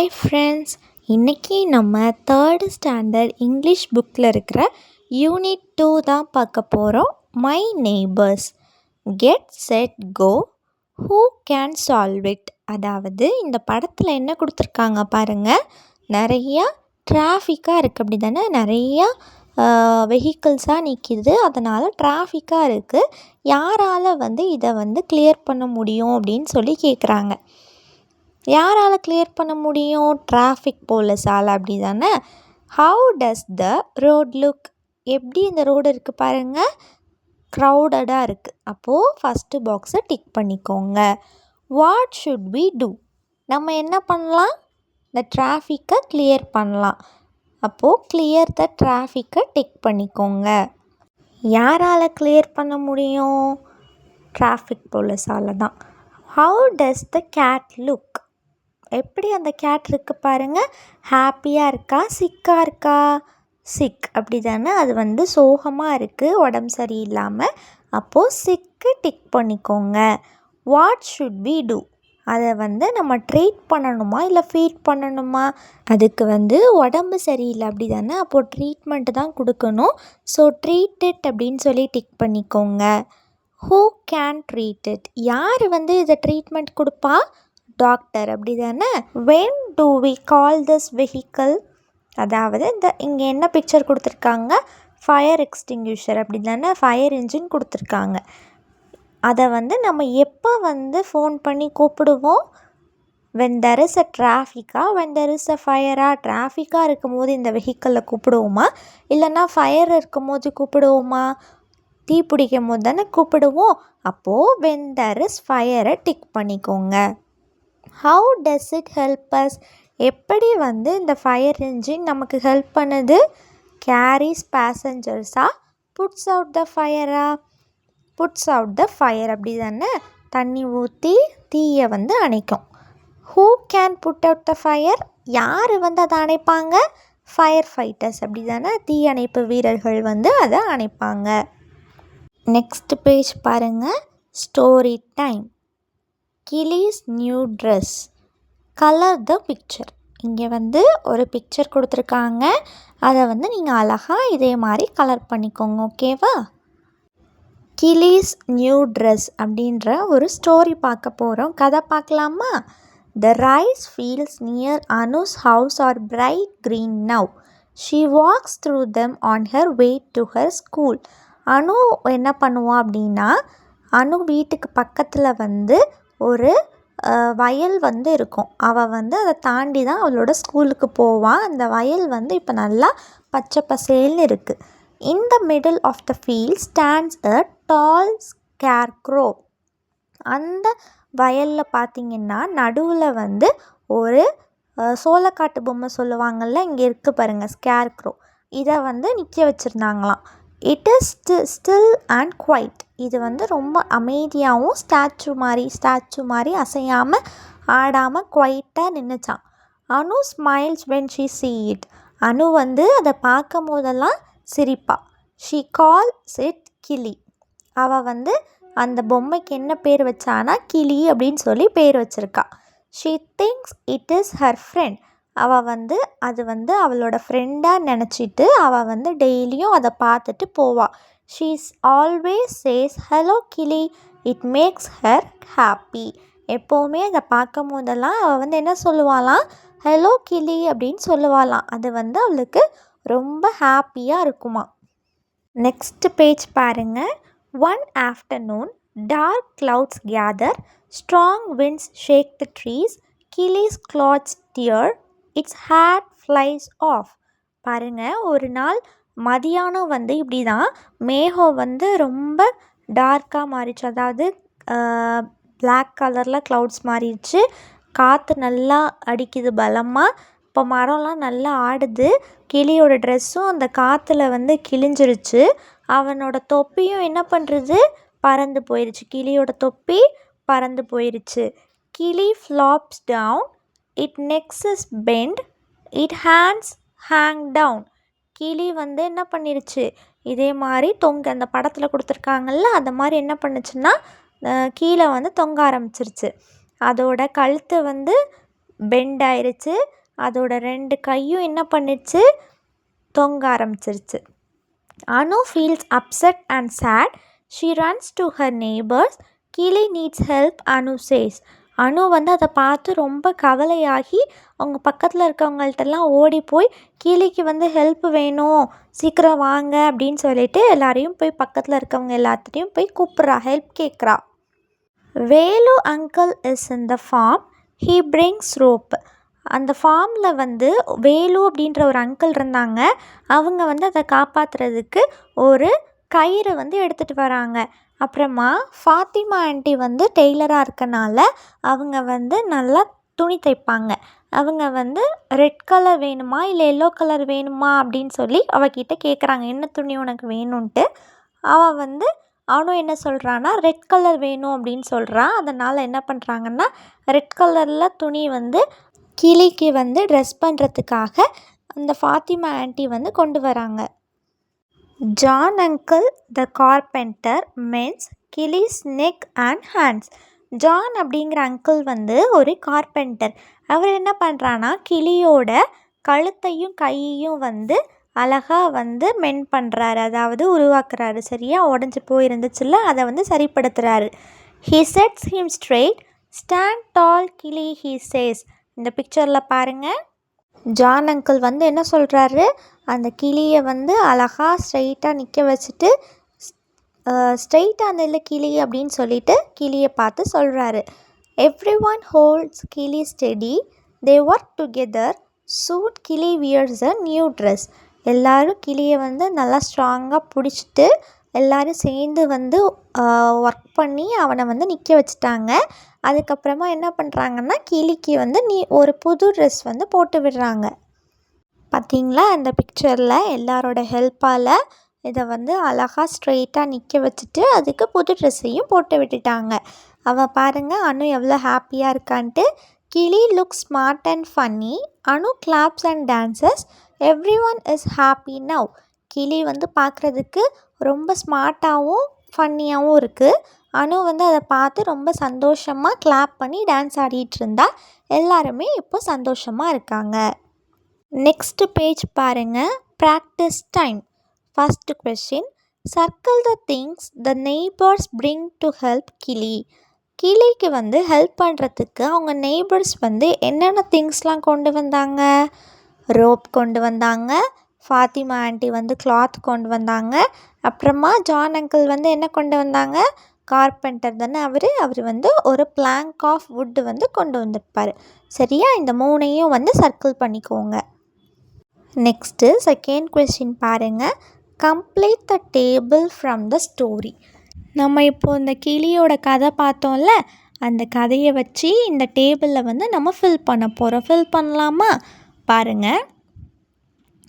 Hi friends, இன்றைக்கி நம்ம third standard English புக்கில் இருக்கிற யூனிட் 2 தான் பார்க்க போகிறோம். My neighbours. Get set go, who can solve it. அதாவது இந்த படத்தில் என்ன கொடுத்துருக்காங்க பாருங்கள், நிறையா டிராஃபிக்காக இருக்குது அப்படி தானே, நிறையா வெஹிக்கிள்ஸாக நிற்கிது, அதனால் டிராஃபிக்காக இருக்குது. யாரால் இதை கிளியர் பண்ண முடியும் அப்படின்னு சொல்லி கேட்குறாங்க. யாரால் கிளியர் பண்ண முடியும்? டிராஃபிக் போலீஸால், அப்படி தானே. How does the road look. எப்படி இந்த ரோடு இருக்குது பாருங்கள், க்ரௌடடாக இருக்குது. அப்போது ஃபஸ்ட்டு பாக்ஸை டிக் பண்ணிக்கோங்க. What should we do. நம்ம என்ன பண்ணலாம்? இந்த டிராஃபிக்கை கிளியர் பண்ணலாம். அப்போது கிளியர் த டிராஃபிக்கை டிக் பண்ணிக்கோங்க. யாரால் கிளியர் பண்ண முடியும்? டிராஃபிக் போலீஸால் தான். How does the cat look. எப்படி அந்த கேட் இருக்குது பாருங்கள், ஹாப்பியாக இருக்கா, சிக்காக இருக்கா? சிக், அப்படி தானே. அது சோகமாக இருக்குது, உடம்பு சரியில்லாமல். அப்போது சிக்கு டிக் பண்ணிக்கோங்க. What should we do. அதை நம்ம ட்ரீட் பண்ணணுமா இல்லை ஃபீட் பண்ணணுமா? அதுக்கு உடம்பு சரியில்லை அப்படி தானே, அப்போது ட்ரீட்மெண்ட்டு தான் கொடுக்கணும். ஸோ ட்ரீட் இட் அப்படின்னு சொல்லி டிக் பண்ணிக்கோங்க. Who can treat it. யார் இதை ட்ரீட்மெண்ட் கொடுப்பா? டாக்டர், அப்படி தானே. When do we call this vehicle. அதாவது இங்கே என்ன பிக்சர் கொடுத்துருக்காங்க, ஃபயர் எக்ஸ்டிங்யூஷர் அப்படி தானே, ஃபயர் இன்ஜின் கொடுத்துருக்காங்க. அதை நம்ம எப்போ ஃபோன் பண்ணி கூப்பிடுவோம்? வென் தெர் இஸ் அ டிராஃபிக்கா, வென் தெர் இஸ் அ ஃபயரா. டிராஃபிக்காக இருக்கும் போது இந்த வெஹிக்கிளில் கூப்பிடுவோமா, இல்லைன்னா ஃபயர் இருக்கும் போது கூப்பிடுவோமா? தீ பிடிக்கும் போது தானே கூப்பிடுவோம். அப்போது வென் தெர் இஸ் ஃபயரை டிக் பண்ணிக்கோங்க. How does it help us. எப்படி இந்த ஃபயர் இன்ஜின் நமக்கு ஹெல்ப் பண்ணுது? கேரிஸ் பேசஞ்சர்ஸா, புட்ஸ் அவுட் த ஃபயரா? புட்ஸ் அவுட் த ஃபயர், அப்படி தானே. தண்ணி ஊற்றி தீயை அணைக்கும். Who can put out the fire. யார் அதை அணைப்பாங்க? ஃபயர் ஃபைட்டர்ஸ், அப்படி தானே. தீ அணைப்பு வீரர்கள் அதை அணைப்பாங்க. நெக்ஸ்ட் பேஜ் பாருங்கள், story time. Glitz new dress. Colour the picture. இங்கே ஒரு பிக்சர் கொடுத்துருக்காங்க, அதை நீங்கள் அழகாக இதே மாதிரி கலர் பண்ணிக்கோங்க, ஓகேவா? கிளிஸ் நியூ ட்ரெஸ் அப்படின்ற ஒரு ஸ்டோரி பார்க்க போகிறோம். கதை பார்க்கலாமா? The rice fields near Anu's house are bright green now. She walks through them on her way to her school. Anu என்ன பண்ணுவான் அப்படின்னா, அனு வீட்டுக்கு பக்கத்தில் ஒரு வயல் இருக்கும். அவள் அதை தாண்டி தான் அவளோட ஸ்கூலுக்கு போவாள். அந்த வயல் இப்போ நல்லா பச்சை பசேல்னு இருக்குது. In the middle of the field stands a tall scarecrow. அந்த வயலில் பார்த்திங்கன்னா நடுவில் ஒரு சோளக்காட்டு பொம்மை சொல்லுவாங்கள்ல, இங்கே இருக்குது பாருங்கள், ஸ்கேர்க்ரோ. இதை நிற்க வச்சுருந்தாங்களாம். It is still and quiet. இது ரொம்ப அமைதியாகவும் ஸ்டாச்சு மாதிரி அசையாமல் ஆடாமல் குவைட்டாக நின்றுச்சான். Anu smiles when she see it. Anu அதை பார்க்கும் போதெல்லாம் சிரிப்பா. ஷீ கால்ஸ் இட் கிளி. அவள் அந்த பொம்மைக்கு என்ன பேர் வச்சானா, கிளி அப்படின்னு சொல்லி பேர் வச்சுருக்கா. She thinks it is her friend. அவள் அது அவளோட ஃப்ரெண்டாக நினச்சிட்டு அவள் டெய்லியும் அதை பார்த்துட்டு போவாள். She's always says hello Kili, it makes her happy. எப்போவுமே அதை பார்க்கும் போதெல்லாம் அவள் என்ன சொல்லுவாளாம், ஹலோ கிளி அப்படின்னு சொல்லுவாளாம். அது அவளுக்கு ரொம்ப ஹாப்பியாக இருக்குமா. நெக்ஸ்ட் பேஜ் பாருங்கள். One afternoon dark clouds gather, strong winds shake the trees, Kili's clothes tear, its hat flies off. பாருங்கள், ஒரு நாள் மதியானம் இப்படி தான் மேகம் ரொம்ப டார்க்காக மாறிடுச்சு. அதாவது பிளாக் கலரில் க்ளவுட்ஸ் மாறிடுச்சு. காற்று நல்லா அடிக்குது பலமாக. இப்போ மரம்லாம் நல்லா ஆடுது. கிளியோட ட்ரெஸ்ஸும் அந்த காற்றுல கிழிஞ்சிருச்சு. அவனோட தொப்பியும் என்ன பண்ணுறது, பறந்து போயிடுச்சு. கிளியோட தொப்பி பறந்து போயிடுச்சு. Kili flaps down, its neck is bent, its hands hang down. Kili என்ன பண்ணிருச்சு, இதே மாதிரி அந்த படத்தில் கொடுத்துருக்காங்கல்ல, அந்த மாதிரி என்ன பண்ணுச்சுன்னா கீழே தொங்க ஆரம்பிச்சிருச்சு. அதோட கழுத்து பெண்ட் ஆயிருச்சு. அதோட 2 கையும் என்ன பண்ணிடுச்சு, தொங்க ஆரம்பிச்சிருச்சு. Anu feels upset and sad. She runs to her neighbours. Kili needs help, Anu says. Anu வந்து அதை பார்த்து ரொம்ப கவலையாகி அவங்க பக்கத்தில் இருக்கவங்கள்ட்டெல்லாம் ஓடி போய் கிளிக்கு வந்து ஹெல்ப் வேணும், சீக்கிரம் வாங்க அப்படின்னு சொல்லிட்டு எல்லாரையும் போய் பக்கத்தில் இருக்கவங்க எல்லாத்தையும் போய் கூப்பிட்றா, ஹெல்ப் கேட்குறா. Velu uncle is in the farm. He brings rope. அந்த ஃபார்மில் வந்து வேலு அப்படின்ற ஒரு அங்கிள் இருந்தாங்க. அவங்க வந்து அதை காப்பாற்றுறதுக்கு ஒரு கயிறு வந்து எடுத்துகிட்டு வராங்க. அப்புறமா ஃபாத்திமா ஆண்டி வந்து டெய்லராக இருக்கனால அவங்க வந்து நல்லா துணி தைப்பாங்க. அவங்க வந்து ரெட் கலர் வேணுமா இல்லை எல்லோ கலர் வேணுமா அப்படின்னு சொல்லி அவகிட்ட கேட்குறாங்க, என்ன துணி உனக்கு வேணும்ன்ட்டு. அவள் வந்து அவனும் என்ன சொல்கிறான்னா ரெட் கலர் வேணும் அப்படின்னு சொல்கிறான். அதனால் என்ன பண்ணுறாங்கன்னா ரெட் கலரில் துணி வந்து கிளிக்கு வந்து ட்ரெஸ் பண்ணுறதுக்காக அந்த ஃபாத்திமா ஆண்டி வந்து கொண்டு வராங்க. John uncle the carpenter mends Kili's neck and hands. John அப்படிங்கிற அங்கிள் வந்து ஒரு கார்பெண்டர். அவர் என்ன பண்ணுறான்னா கிளியோட கழுத்தையும் கையையும் வந்து அழகாக வந்து மென் பண்ணுறாரு, அதாவது உருவாக்குறாரு. சரியா உடஞ்சி போயிருந்துச்சுல்ல, அதை வந்து சரிப்படுத்துகிறாரு. He sets him straight. Stand tall Kili he chase. இந்த பிக்சரில் பாருங்கள், ஜான் அங்கிள் வந்து என்ன சொல்கிறாரு, அந்த கிளியை வந்து அழகாக ஸ்ட்ரெயிட்டாக நிற்க வச்சுட்டு ஸ்ட்ரெயிட்டாக நில்லு கிளி அப்படின்னு சொல்லிட்டு கிளியை பார்த்து சொல்கிறாரு. Everyone holds Kili steady. They work together. Soon Kili wears a new dress. எல்லோரும் கிளியை வந்து நல்லா ஸ்ட்ராங்காக பிடிச்சிட்டு எல்லோரும் சேர்ந்து வந்து ஒர்க் பண்ணி அவனை வந்து நிற்க வச்சுட்டாங்க. அதுக்கப்புறமா என்ன பண்ணுறாங்கன்னா கிளிக்கு வந்து ஒரு புது ட்ரெஸ் வந்து போட்டு விடுறாங்க. பார்த்திங்களா, அந்த பிக்சரில் எல்லாரோட ஹெல்ப்பால் இதை வந்து அழகாக ஸ்ட்ரெயிட்டாக நிற்க வச்சுட்டு அதுக்கு புது ட்ரெஸ்ஸையும் போட்டு விட்டுட்டாங்க. அவள் பாருங்கள் அனு எவ்வளோ ஹாப்பியாக இருக்கான்ட்டு. கிளி look smart and funny. Anu claps and dances. Every one is happy now. கிளி வந்து பார்க்குறதுக்கு ரொம்ப ஸ்மார்ட்டாகவும் ஃபன்னியாகவும் இருக்குது. அனு வந்து அதை பார்த்து ரொம்ப சந்தோஷமாக கிளாப் பண்ணி டான்ஸ் ஆடிட்டு இருந்தா. எல்லாருமே இப்போ சந்தோஷமாக இருக்காங்க. நெக்ஸ்ட் பேஜ் பாருங்கள், practice time. First question, circle the things the neighbours bring to help Kili. கிளிக்கு வந்து ஹெல்ப் பண்ணுறதுக்கு அவங்க நெய்பர்ஸ் வந்து என்னென்ன திங்ஸ்லாம் கொண்டு வந்தாங்க. ரோப் கொண்டு வந்தாங்க, ஃபாத்திமா ஆண்டி வந்து கிளாத் கொண்டு வந்தாங்க, அப்புறமா ஜான் அங்கிள் வந்து என்ன கொண்டு வந்தாங்க, கார்பெண்டர் தானே அவர் வந்து ஒரு பிளாங்க் ஆஃப் வுட்டு வந்து கொண்டு வந்திருப்பார். சரியா, இந்த 3ஐயும் வந்து சர்க்கிள் பண்ணிக்கோங்க. நெக்ஸ்ட்டு செகண்ட் கொஸ்டின் பாருங்கள், complete the table from the story. நம்ம இப்போது இந்த கிளியோட கதை பார்த்தோம்ல, அந்த கதையை வச்சு இந்த டேபிளில் வந்து நம்ம ஃபில் பண்ண போகிறோம். ஃபில் பண்ணலாமா? பாருங்கள்,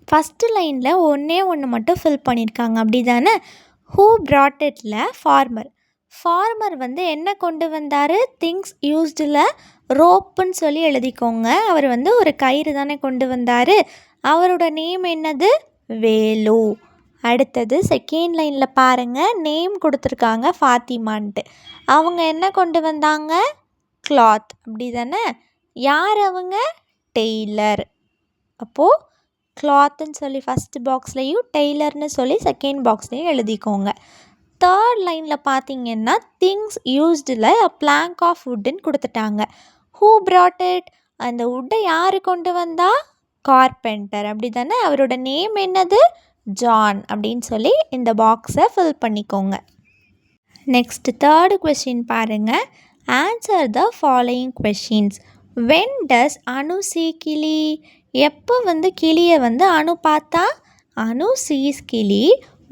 ஃபஸ்ட்டு லைனில் ஒன்று மட்டும் ஃபில் பண்ணியிருக்காங்க, அப்படி தானே. ஹூ ப்ராட் இட்ல ஃபார்மர். ஃபார்மர் வந்து என்ன கொண்டு வந்தார், திங்ஸ் யூஸ்டில் ரோப்புன்னு சொல்லி எழுதிக்கோங்க. அவர் வந்து ஒரு கயிறு தானே கொண்டு வந்தார். அவரோட நேம் என்னது, வேலு. அடுத்தது செகண்ட் லைனில் பாருங்கள், நேம் கொடுத்துருக்காங்க ஃபாத்திமான்ட்டு. அவங்க என்ன கொண்டு வந்தாங்க, கிளாத், அப்படி தானே. யார் அவங்க, டெய்லர். அப்போது கிளாத்துன்னு சொல்லி ஃபஸ்ட் பாக்ஸ்லேயும் டெய்லர்னு சொல்லி செகண்ட் பாக்ஸ்லேயும் எழுதிக்கோங்க. தேர்ட் லைனில் பார்த்தீங்கன்னா திங்ஸ் யூஸ்டில் பிளாங்க் ஆஃப் வுட்டுன்னு கொடுத்துட்டாங்க. ஹூ ப்ராட் இட், அந்த வுட்டை யார் கொண்டு வந்தா, கார்பெண்டர், அப்படி தானே. அவரோட நேம் என்னது, ஜான் அப்படின்னு சொல்லி இந்த பாக்ஸை ஃபில் பண்ணிக்கோங்க. நெக்ஸ்ட் தேர்டு கொஸ்டின் பாருங்கள், answer the following questions. When does Anu see கிளி. எப்போ வந்து கிளியை வந்து அனு பார்த்தா, அனு சீஸ் கிளி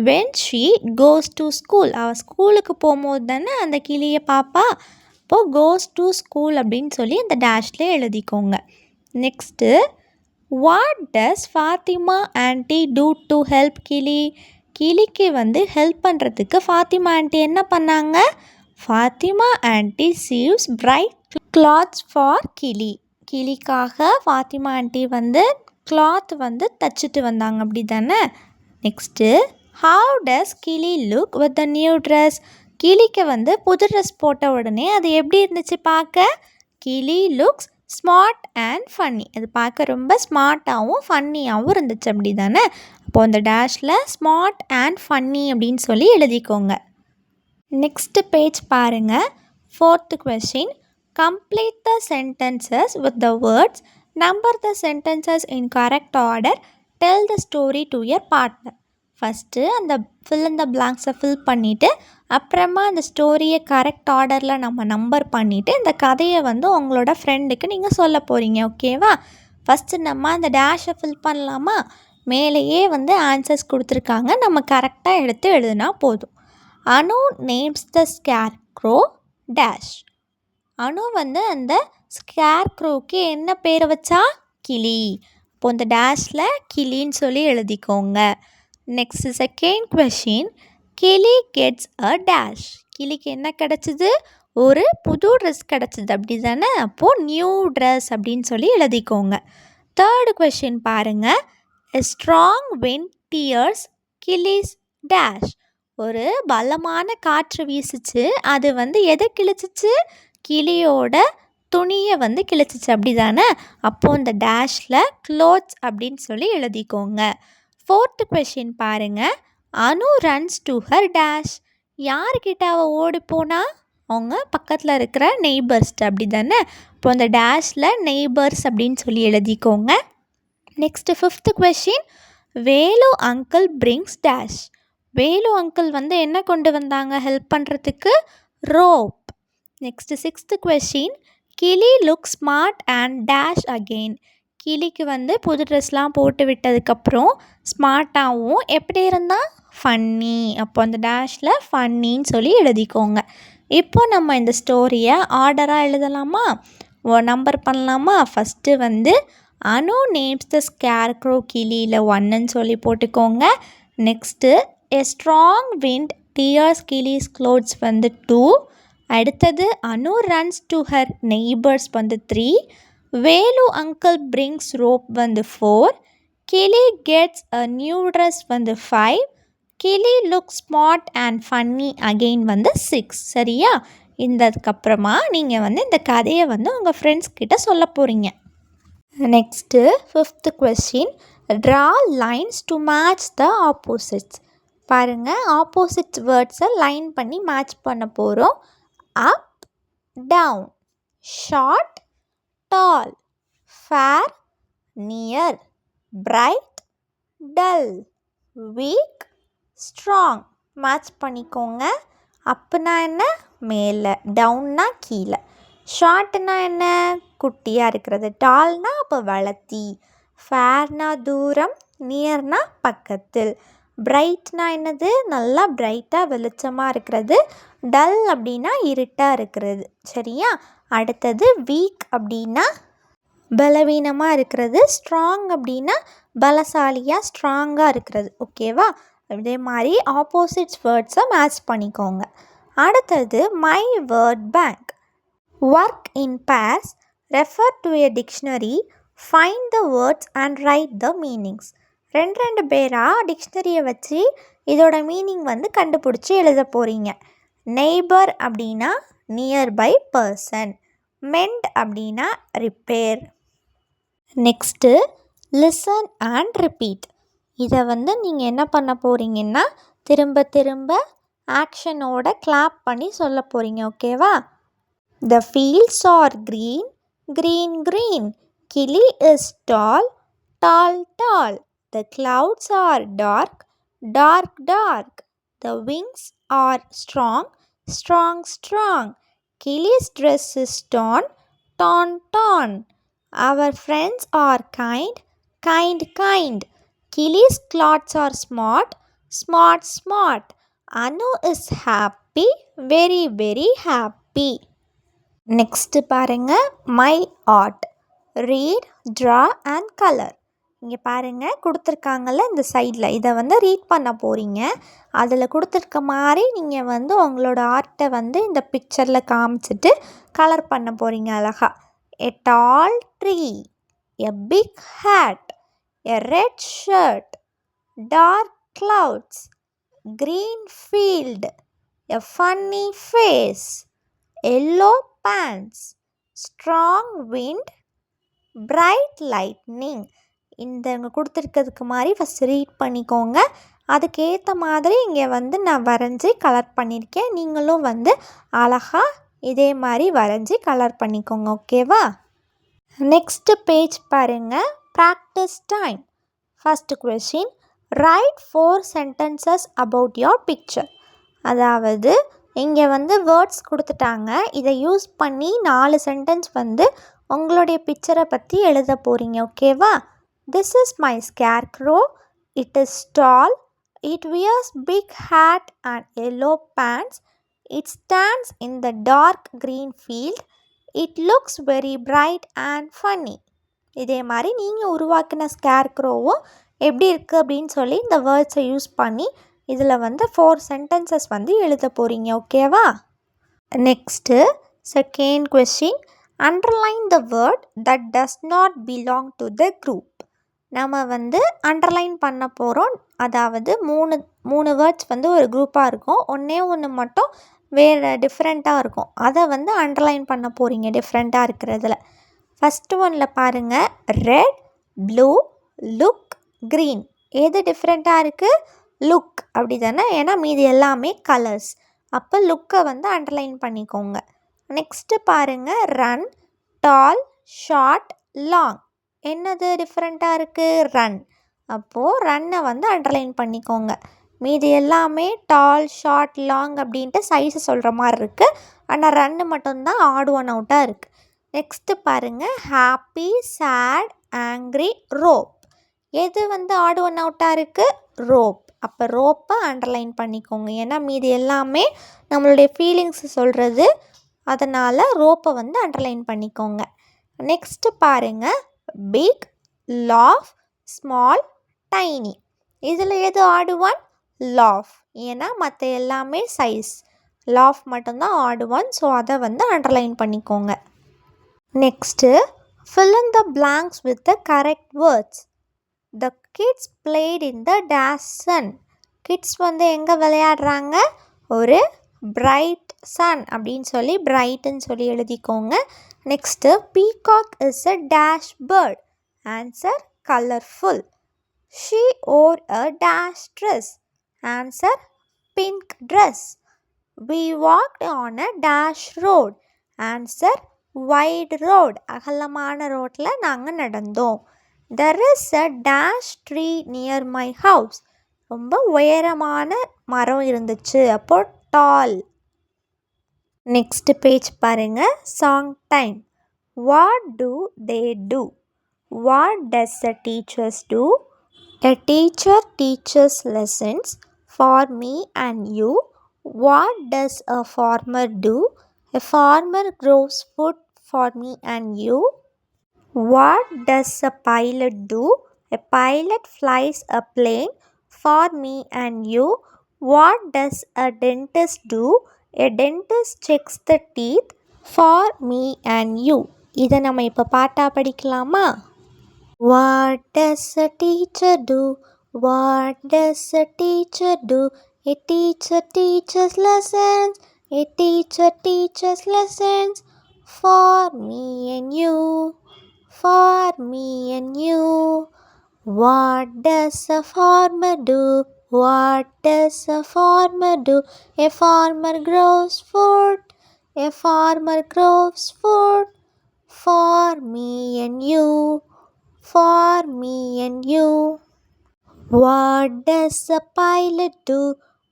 when she goes to school. அவள் ஸ்கூலுக்கு போகும்போது தானே அந்த கிளியை பாப்பா. இப்போது கோஸ் டு ஸ்கூல் அப்படின்னு சொல்லி அந்த டேஷ்லேயே எழுதிக்கோங்க. Next, what does Fatima aunty do to help Kili. கிளிக்கு வந்து ஹெல்ப் பண்ணுறதுக்கு ஃபாத்திமா ஆண்டி என்ன பண்ணாங்க, Fatima aunty sews bright clothes for Kili. கிளிக்காக ஃபாத்திமா ஆண்டி வந்து கிளாத் வந்து தச்சுட்டு வந்தாங்க, அப்படி தானே. Next, how does Kili look with the new dress. கிளிக்கு வந்து புது ட்ரெஸ் போட்ட உடனே அது எப்படி இருந்துச்சு பார்க்க, கிளி லுக்ஸ் ஸ்மார்ட் அண்ட் ஃபன்னி. அது பார்க்க ரொம்ப ஸ்மார்ட்டாகவும் ஃபன்னியாகவும் இருந்துச்சு அப்படி தானே? அப்போது அந்த டேஷில் ஸ்மார்ட் அண்ட் ஃபன்னி அப்படின்னு சொல்லி எழுதிக்கோங்க. நெக்ஸ்ட் பேஜ் பாருங்கள். 4th question. Complete the sentences with the words. Number the sentences in correct order. Tell the story to your partner. First அந்த ஃபில் இந்த பிளாங்க்ஸை ஃபில் பண்ணிவிட்டு அப்புறமா அந்த ஸ்டோரியை கரெக்ட் ஆர்டரில் நம்ம நம்பர் பண்ணிவிட்டு இந்த கதையை வந்து உங்களோட ஃப்ரெண்டுக்கு நீங்கள் சொல்ல போகிறீங்க. ஓகேவா? ஃபஸ்ட்டு நம்ம அந்த டேஷை ஃபில் பண்ணலாமா? மேலேயே வந்து ஆன்சர்ஸ் கொடுத்துருக்காங்க, நம்ம கரெக்டாக எடுத்து எழுதுனா போதும். அனு நேம்ஸ் த ஸ்கேர்க்ரோ டேஷ். அனு வந்து அந்த ஸ்கேர்க்ரோவுக்கு என்ன பேரை வச்சா? கிளி. இப்போ இந்த டேஷில் கிளின்னு சொல்லி எழுதிக்கோங்க. Next second question. கிளி கெட்ஸ் அ டேஷ். கிளிக்கு என்ன கிடச்சிது? ஒரு புது ட்ரெஸ் கிடச்சிது அப்படி தானே? அப்போது நியூ ட்ரெஸ் அப்படின்னு சொல்லி எழுதிக்கோங்க. தேர்டு கொஷின் பாருங்கள். A strong wind tears Kili's dash. ஒரு பலமான காற்று வீசுச்சு, அது வந்து எதை கிழிச்சிச்சு? கிளியோட துணியை வந்து கிழிச்சிச்சு அப்படி தானே? அப்போது இந்த டேஷில் க்ளோத்ஸ் அப்படின்னு சொல்லி எழுதிக்கோங்க. ஃபோர்த்து கொஷின் பாருங்கள். அனு ரன்ஸ் டு ஹர் டேஷ். யார்கிட்ட அவள் ஓடி போனா? அவங்க பக்கத்தில் இருக்கிற நெய்பர்ஸ்ட்டு அப்படி தானே? இப்போ அந்த டேஷில் நெய்பர்ஸ் அப்படின்னு சொல்லி எழுதிக்கோங்க. Next fifth question. Velu uncle brings dash. Velu uncle வந்து என்ன கொண்டு வந்தாங்க ஹெல்ப் பண்ணுறதுக்கு? Rope. Next sixth question. Kili look smart and dash again. கிளிக்கு வந்து புது ட்ரெஸ்லாம் போட்டு விட்டதுக்கப்புறம் ஸ்மார்ட்டாகவும் எப்படி இருந்தால்? ஃபன்னி. அப்போ அந்த டேஷில் ஃபன்னின்னு சொல்லி எழுதிக்கோங்க. இப்போ நம்ம இந்த ஸ்டோரியை ஆர்டராக எழுதலாமா? நம்பர் பண்ணலாமா? ஃபஸ்ட்டு வந்து அனு நேம்ஸ் த ஸ்கேர்க்ரோ கிளியில் 1ன்னு சொல்லி போட்டுக்கோங்க. Next a strong wind tears Kili's clothes வந்து 2. அடுத்தது Anu runs to her neighbours வந்து 3. வேலு அங்கிள் பிரிங்ஸ் ரோப் வந்து 4. கிளி கெட்ஸ் அ நியூ ட்ரெஸ் வந்து 5. கிளி look smart and funny again வந்து 6. சரியா? இதுக்கப்புறமா நீங்கள் வந்து இந்த கதையை வந்து உங்கள் ஃப்ரெண்ட்ஸ் கிட்ட சொல்ல போகிறீங்க. Next 5th question. Draw lines to match the opposites. பாருங்கள், ஆப்போசிட்ஸ் வேர்ட்ஸை லைன் பண்ணி மேட்ச் பண்ண போகிறோம். Up, down, short, tall, fair, near, bright, dull, weak, strong. Match பண்ணிக்கோங்க. அப்புனா என்ன? மேலே. டவுன்னா கீழே. ஷார்ட்னா என்ன? குட்டியாக இருக்கிறது. டால்னா அப்போ வளர்த்தி. ஃபேர்னா தூரம். நியர்னா பக்கத்தில். பிரைட்னா என்னது? நல்லா பிரைட்டாக வெளிச்சமாக இருக்கிறது. டல் அப்படின்னா இருட்டாக இருக்கிறது. சரியா? அடுத்தது வீக் அப்படின்னா பலவீனமாக இருக்கிறது. ஸ்ட்ராங் அப்படின்னா பலசாலியாக ஸ்ட்ராங்காக இருக்கிறது. ஓகேவா? இதே மாதிரி ஆப்போசிட்ஸ் வேர்ட்ஸை மேட்ச் பண்ணிக்கோங்க. அடுத்தது my word bank. Work in purse. Refer to a dictionary. Find the words and write the meanings. ரெண்டு பேராக டிக்ஷனரியை வச்சு இதோட மீனிங் வந்து கண்டுபிடிச்சி எழுத போகிறீங்க. நெய்பர் அப்படின்னா நியர்பை பர்சன். மெண்ட் அப்படின்னா repair. Next listen and repeat. இதை வந்து நீங்கள் என்ன பண்ண போகிறீங்கன்னா திரும்ப திரும்ப ஆக்ஷனோட கிளாப் பண்ணி சொல்ல போகிறீங்க. ஓகேவா? The fields are green, green, green. Kili is tall, tall, tall. The clouds are dark, dark, dark. The wings are strong, strong, strong. Kili's dress is torn, torn, torn. Our friends are kind, kind, kind. Kili's clothes are smart, smart, smart. Anu is happy, very, very happy. Next பாருங்கள், my art. Read, draw and colour. இங்கே பாருங்கள், கொடுத்துருக்காங்கல்ல இந்த சைடில், இதை வந்து read பண்ண போகிறீங்க. அதில் கொடுத்துருக்க மாதிரி நீங்கள் வந்து உங்களோட ஆர்ட்டை வந்து இந்த பிக்சரில் காமிச்சிட்டு கலர் பண்ண போகிறீங்க அழகா. A tall tree, a big hat, a red shirt, dark clouds, green field, a funny face, yellow pants, strong wind, bright lightning. இந்த இங்கே கொடுத்துருக்கிறதுக்கு மாதிரி ஃபஸ்ட் ரீட் பண்ணிக்கோங்க. அதுக்கேற்ற மாதிரி இங்கே வந்து நான் வரைஞ்சி கலர் பண்ணியிருக்கேன். நீங்களும் வந்து அழகாக இதே மாதிரி வரைஞ்சி கலர் பண்ணிக்கோங்க. ஓகேவா? நெக்ஸ்ட்டு பேஜ் பாருங்கள். Practice time. First question, right 4 sentences about your picture. அதாவது இங்கே வந்து வேர்ட்ஸ் கொடுத்துட்டாங்க. இதை யூஸ் பண்ணி 4 சென்டென்ஸ் வந்து உங்களுடைய பிக்சரை பற்றி எழுத போகிறீங்க. ஓகேவா? This is my scarecrow. It is tall. It wears big hat and yellow pants. It stands in the dark green field. It looks very bright and funny. இதே மாதிரி நீங்கள் உருவாக்கின ஸ்கேர்க்ரோவும் எப்படி இருக்குது அப்படின்னு சொல்லி இந்த வேர்ட்ஸை யூஸ் பண்ணி இதில் வந்து 4 sentences வந்து எழுத போகிறீங்க. ஓகேவா? Next second question, underline the word that does not belong to the group. நம்ம வந்து அண்டர்லைன் பண்ண போகிறோம். அதாவது மூணு வேர்ட்ஸ் வந்து ஒரு குரூப்பாக இருக்கும். ஒன்று மட்டும் வேறு டிஃப்ரெண்ட்டாக இருக்கும். அதை வந்து அண்டர்லைன் பண்ண போகிறீங்க டிஃப்ரெண்ட்டாக இருக்கிறதுல. ஃபஸ்ட்டு ஒன்றில் பாருங்கள், ரெட், ப்ளூ, லுக், க்ரீன். எது டிஃப்ரெண்ட்டாக இருக்குது? லுக். அப்படி தானே? ஏன்னா மீதி எல்லாமே கலர்ஸ். அப்போ லுக்கை வந்து அண்டர்லைன் பண்ணிக்கோங்க. நெக்ஸ்ட்டு பாருங்கள், ரன், டால், ஷார்ட், லாங். என்னது டிஃப்ரெண்ட்டாக இருக்குது? ரன். அப்போது ரன்னை வந்து அண்டர்லைன் பண்ணிக்கோங்க. மீதி எல்லாமே டால், ஷார்ட், லாங் அப்படின்ட்டு சைஸை சொல்கிற மாதிரி இருக்குது. ஆனால் ரன்னு மட்டும்தான் ஆட் ஒன் அவுட்டாக இருக்குது. நெக்ஸ்ட்டு பாருங்கள், ஹாப்பி, சேட், ஆங்க்ரி, ரோப். எது வந்து ஆட் ஒன் அவுட்டாக இருக்குது? ரோப். அப்போ ரோப்பை அண்டர்லைன் பண்ணிக்கோங்க. ஏன்னா மீதி எல்லாமே நம்மளுடைய ஃபீலிங்ஸ் சொல்கிறது. அதனால் ரோப்பை வந்து அண்டர்லைன் பண்ணிக்கோங்க. நெக்ஸ்ட்டு பாருங்கள், பிக், லாஃப், ஸ்மால், டைனி. இதில் எது ஆட் ஒன்? லாஃப். ஏன்னா மற்ற எல்லாமே சைஸ். லாஃப் மட்டும்தான் ஆட் ஒன். ஸோ அதை வந்து அண்டர்லைன் பண்ணிக்கோங்க. Next, fill in the blanks with the correct words. The kids played in the dash sun. Kids வந்து எங்கே விளையாடுறாங்க? ஒரு பிரைட் சன் அப்படின்னு சொல்லி பிரைட்டுன்னு சொல்லி எழுதிக்கோங்க. Next, peacock is a dash bird. Answer, colourful. She wore a dash dress. Answer, pink dress. We walked on a dash road. Answer, wide road. அகலமான ரோட்டில் நாங்கள் நடந்தோம். There is a dash tree near my house. ரொம்ப உயரமான மரம் இருந்துச்சு. அப்போ tall. Next page பாருங்கள், song time. What do they do? What does the teachers do? A teacher teaches lessons for me and you. What does a farmer do? A farmer grows food for me and you. What does a pilot do? A pilot flies a plane for me and you. What does a dentist do? A dentist checks the teeth for me and you. இதை நம்ம இப்போ பாட்டாக படிக்கலாமா? What does a teacher do? What does a teacher do? A teacher teaches lessons. A teacher teaches lessons for me and you. For me and you. What does a farmer do? What does a farmer do? A farmer grows food. A farmer grows food for me and you. For me and you. What does a pilot do?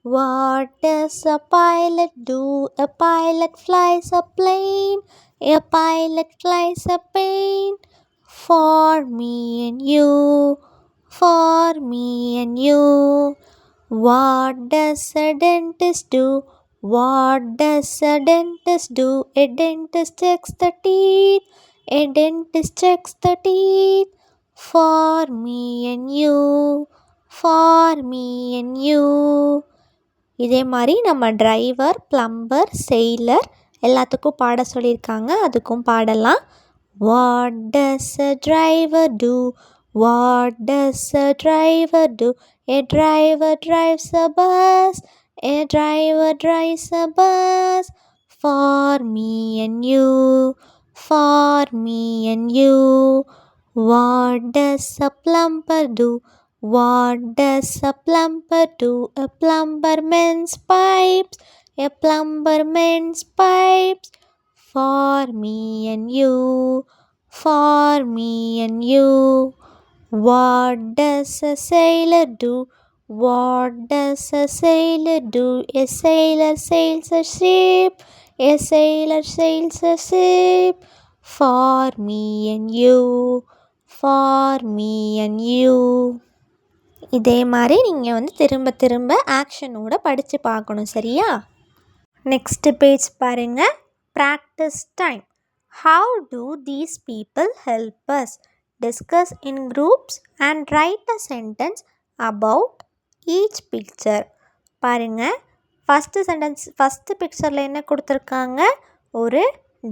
What does a pilot do? A pilot flies a plane. A pilot flies a plane for me and you. For me and you. What does a dentist do? What does a dentist do? A dentist checks the teeth. A dentist checks the teeth for me and you. For me and you. இதே மாதிரி நம்ம driver, plumber, sailor எல்லாத்துக்கும் பாட சொல்லியிருக்காங்க. அதுக்கும் பாடலாம். What does a driver do? What does a driver do? A driver drives a bus. A driver drives a bus for me and you. for me and you. What does a plumber do? What does a plumber do? A plumber mends pipes. A plumber mends pipes for me and you. For me and you. What does a sailor do? What does a sailor do? A sailor sails a ship. A sailor sails a ship for me and you. For me and you. இதே மாதிரி நீங்கள் வந்து திரும்ப திரும்ப ஆக்ஷனோட படித்து பார்க்கணும், சரியா? Next page பாருங்கள். Practice time. How to these people help us? Discuss in groups and right a sentence about each picture. பாருங்கள், ஃபஸ்ட்டு சென்டென்ஸ் ஃபஸ்ட்டு பிக்சரில் என்ன கொடுத்துருக்காங்க? ஒரு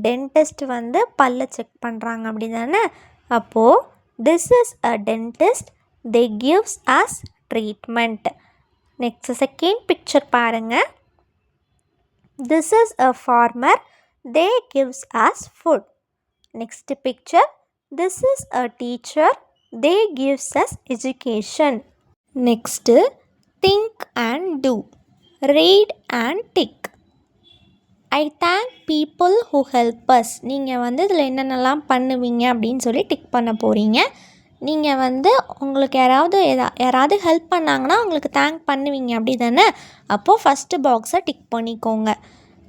டென்டிஸ்ட் வந்து பல்ல செக் பண்ணுறாங்க அப்படி தானே? அப்போது this is a dentist, they gives us treatment. Next second picture பாருங்கள். This is a farmer, they gives us food. Next picture. This is a teacher, they gives us education. Next think and do, read and tick. I thank people who help us. நீங்கள் வந்து இதில் என்னென்னலாம் பண்ணுவீங்க அப்படின்னு சொல்லி tick பண்ண போகிறீங்க. நீங்கள் வந்து உங்களுக்கு யாராவது ஹெல்ப் பண்ணாங்கன்னா உங்களுக்கு தேங்க் பண்ணுவீங்க அப்படி தானே? அப்போது ஃபஸ்ட்டு பாக்ஸை டிக் பண்ணிக்கோங்க.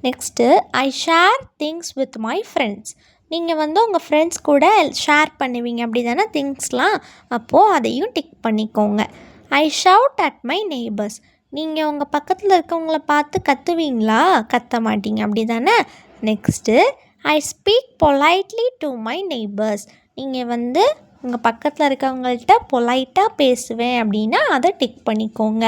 Next I share things with my friends. நீங்கள் வந்து உங்கள் ஃப்ரெண்ட்ஸ் கூட ஷேர் பண்ணுவீங்க அப்படி தானே திங்ஸ்லாம்? அப்போது அதையும் டிக் பண்ணிக்கோங்க. ஐ ஷவுட் அட் மை நெய்பர்ஸ். நீங்கள் உங்கள் பக்கத்தில் இருக்கவங்கள பார்த்து கத்துவீங்களா? கத்த மாட்டீங்க அப்படி தானே? Next I speak politely to my neighbours. நீங்கள் வந்து உங்கள் பக்கத்தில் இருக்கவங்கள்ட்ட பொலைட்டாக பேசுவேன் அப்படின்னா அதை டிக் பண்ணிக்கோங்க.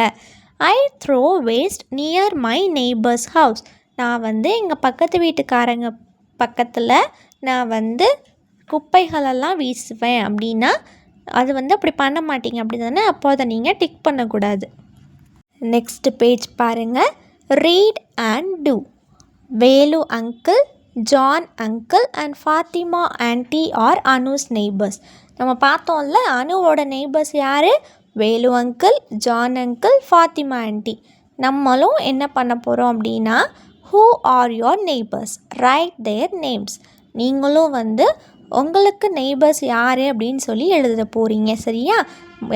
I throw waste near my neighbours house. நான் வந்து எங்கள் பக்கத்து வீட்டுக்காரங்க பக்கத்தில் நான் வந்து குப்பைகளெல்லாம் வீசுவேன் அப்படின்னா அது வந்து அப்படி பண்ண மாட்டீங்க அப்படி தானே? அப்போ அதை நீங்கள் டிக் பண்ணக்கூடாது. நெக்ஸ்ட் பேஜ் பாருங்கள். Read and do. Velu uncle, John uncle and Fathima aunty are Anu's neighbours. நம்ம பார்த்தோம்ல, அனுவோட நெய்பர்ஸ் யார்? Velu uncle, John uncle, Fathima aunty. நம்மளும் என்ன பண்ண போகிறோம் அப்படின்னா, who are your neighbours, write their names. நீங்களும் வந்து உங்களுக்கு நெய்பர்ஸ் யார் அப்படின்னு சொல்லி எழுத போகிறீங்க, சரியா?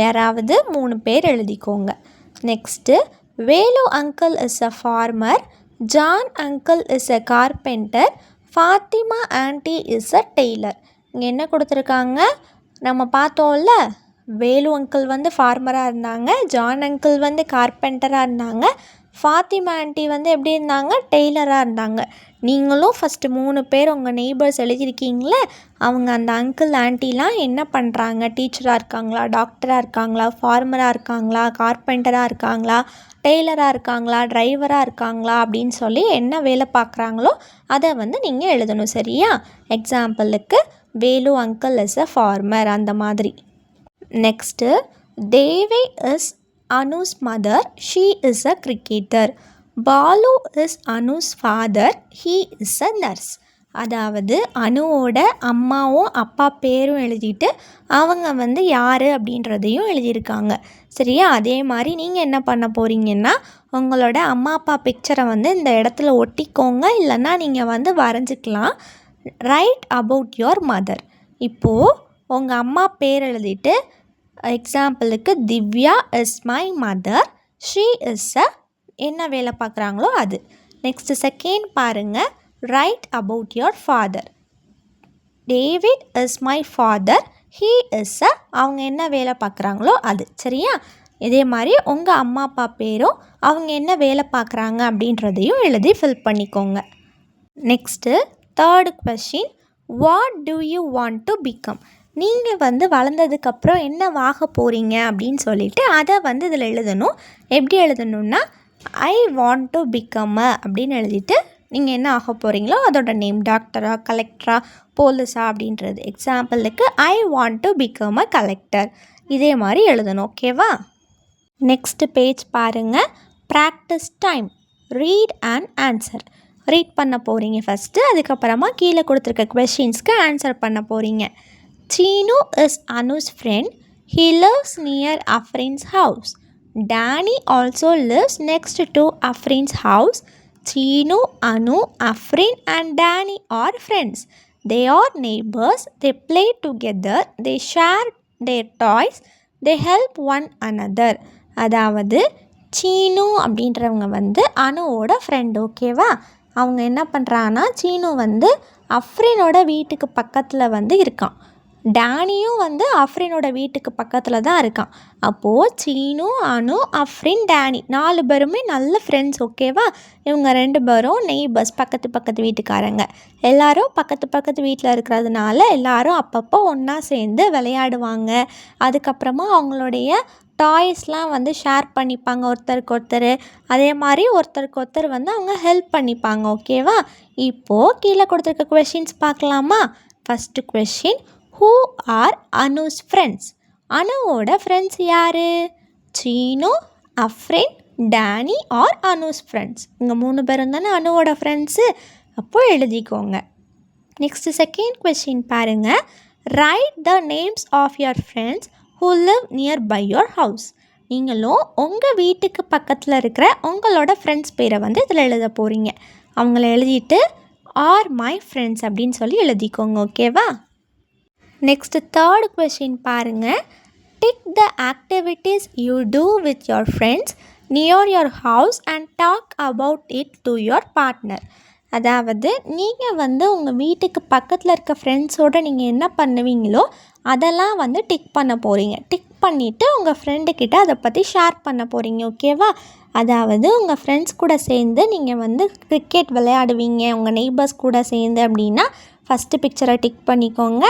யாராவது 3 பேர் எழுதிக்கோங்க. Next Velu uncle is a farmer, John uncle is a carpenter, Fatima aunty is a tailor. இங்கே என்ன கொடுத்துருக்காங்க? நம்ம பார்த்தோம்ல, வேலு அங்கிள் வந்து ஃபார்மராக இருந்தாங்க, ஜான் அங்கிள் வந்து கார்பெண்டராக இருந்தாங்க, ஃபாத்திமா ஆன்ட்டி வந்து எப்படி இருந்தாங்க? டெய்லராக இருந்தாங்க. நீங்களும் ஃபஸ்ட்டு 3 பேர் உங்கள் நெய்பர்ஸ் எழுதியிருக்கீங்களே, அவங்க அந்த அங்கிள் ஆன்ட்டிலாம் என்ன பண்ணுறாங்க? டீச்சராக இருக்காங்களா, டாக்டராக இருக்காங்களா, ஃபார்மராக இருக்காங்களா, கார்பெண்டராக இருக்காங்களா, டெய்லராக இருக்காங்களா, டிரைவராக இருக்காங்களா அப்படின்னு சொல்லி என்ன வேலை பார்க்குறாங்களோ அதை வந்து நீங்கள் எழுதணும், சரியா? எக்ஸாம்பிளுக்கு Velu uncle is a farmer, அந்த மாதிரி. Next Devi is Anu's mother, she is a cricketer. Balu is Anu's father, he is a nurse. அதாவது அனுவோட அம்மாவும் அப்பா பேரும் எழுதிட்டு அவங்க வந்து யார் அப்படின்றதையும் எழுதியிருக்காங்க, சரியா? அதே மாதிரி நீங்கள் என்ன பண்ண போகிறீங்கன்னா, உங்களோட அம்மா அப்பா பிக்சரை வந்து இந்த இடத்துல ஒட்டிக்கோங்க, இல்லைன்னா நீங்கள் வந்து வரைஞ்சிக்கலாம். Write about your mother. இப்போது உங்கள் அம்மா பேர் எழுதிட்டு, எக்ஸாம்பிளுக்கு Divya is my mother, she is a என்ன வேலை பார்க்குறாங்களோ அது. நெக்ஸ்ட்டு செகண்ட் பாருங்கள். Write about your father. David is my father, he is a அவங்க என்ன வேலை பார்க்குறாங்களோ அது, சரியா? இதே மாதிரி உங்கள் அம்மா அப்பா பேரும் அவங்க என்ன வேலை பார்க்குறாங்க அப்படின்றதையும் எழுதி ஃபில் பண்ணிக்கோங்க. Next third question. What to you want to become? நீங்கள் வந்து வளர்ந்ததுக்கப்புறம் என்ன ஆக போகிறீங்க அப்படின்னு சொல்லிட்டு அதை வந்து இதில் எழுதணும். எப்படி எழுதணுன்னா, ஐ வாண்ட் டு பிகம் அப்படின்னு எழுதிட்டு நீங்கள் என்ன ஆக போகிறீங்களோ அதோட நேம், டாக்டரா, கலெக்டரா, போலீஸா அப்படின்றது. எக்ஸாம்பிளுக்கு I want to become a collector. இதே மாதிரி எழுதணும், ஓகேவா? நெக்ஸ்ட் பேஜ் பாருங்கள். Practice time. Read and answer. Read பண்ண போகிறீங்க ஃபஸ்ட்டு. அதுக்கப்புறமா கீழே கொடுத்துருக்க கொஷின்ஸ்க்கு ஆன்சர் பண்ண போகிறீங்க. Seenu is Anu's friend. He lives near Afrin's house. Danny also lives next to Afrin's house. Chinu, Anu, Afrin and Danny are friends. They are neighbors. They play together. They share their toys. They help one another. அதாவது சீனு அப்படின்றவங்க வந்து அனுவோட friend. ஓகேவா? அவங்க என்ன பண்ணுறாங்கன்னா, சீனு வந்து அஃப்ரினோட வீட்டுக்கு பக்கத்தில் வந்து இருக்கான். டேனியும் வந்து அஃப்ரினோட வீட்டுக்கு பக்கத்தில் தான் இருக்கான். அப்போது சீனு, அனு, அஃப்ரின், டேனி 4 பேருமே நல்ல ஃப்ரெண்ட்ஸ். ஓகேவா? இவங்க 2 பேரும் நெய்பர்ஸ், பக்கத்து வீட்டுக்காரங்க. எல்லோரும் பக்கத்து வீட்டில் இருக்கிறதுனால எல்லோரும் அப்பப்போ ஒன்றா சேர்ந்து விளையாடுவாங்க. அதுக்கப்புறமா அவங்களுடைய டாய்ஸ்லாம் வந்து ஷேர் பண்ணிப்பாங்க ஒருத்தருக்கு ஒருத்தர். அதே மாதிரி ஒருத்தருக்கு ஒருத்தர் வந்து அவங்க ஹெல்ப் பண்ணிப்பாங்க. ஓகேவா? இப்போது கீழே கொடுத்துருக்க கொஷின்ஸ் பார்க்கலாமா? First question, who are Anu's friends? அனுவோட ஃப்ரெண்ட்ஸ் யார்? Seenu, Afrin, Danny are Anu's friends. இங்கே 3 பேரும் தானே அனுவோட ஃப்ரெண்ட்ஸு. அப்போது எழுதிக்கோங்க. நெக்ஸ்ட் செகண்ட் கொஷின் பாருங்கள். Write the names of your friends who live nearby your house. நீங்களும் உங்கள் வீட்டுக்கு பக்கத்தில் இருக்கிற உங்களோட ஃப்ரெண்ட்ஸ் பேரை வந்து இதில் எழுத போகிறீங்க. அவங்கள எழுதிட்டு ஆர் மை ஃப்ரெண்ட்ஸ் அப்படின்னு சொல்லி எழுதிக்கோங்க. ஓகேவா? நெக்ஸ்ட் தேர்ட் கொஷின் பாருங்கள். Tick the activities you do with your friends near your house and talk about it to your partner. அதாவது நீங்கள் வந்து உங்கள் வீட்டுக்கு பக்கத்தில் இருக்க ஃப்ரெண்ட்ஸோடு நீங்கள் என்ன பண்ணுவீங்களோ அதெல்லாம் வந்து டிக் பண்ண போகிறீங்க. டிக் பண்ணிவிட்டு உங்கள் ஃப்ரெண்டுக்கிட்ட அதை பற்றி ஷேர் பண்ண போகிறீங்க. ஓகேவா? அதாவது உங்கள் ஃப்ரெண்ட்ஸ் கூட சேர்ந்து நீங்கள் வந்து கிரிக்கெட் விளையாடுவீங்க உங்கள் நெய்பர்ஸ் கூட சேர்ந்து அப்படின்னா ஃபஸ்ட்டு பிக்சரை டிக் பண்ணிக்கோங்க.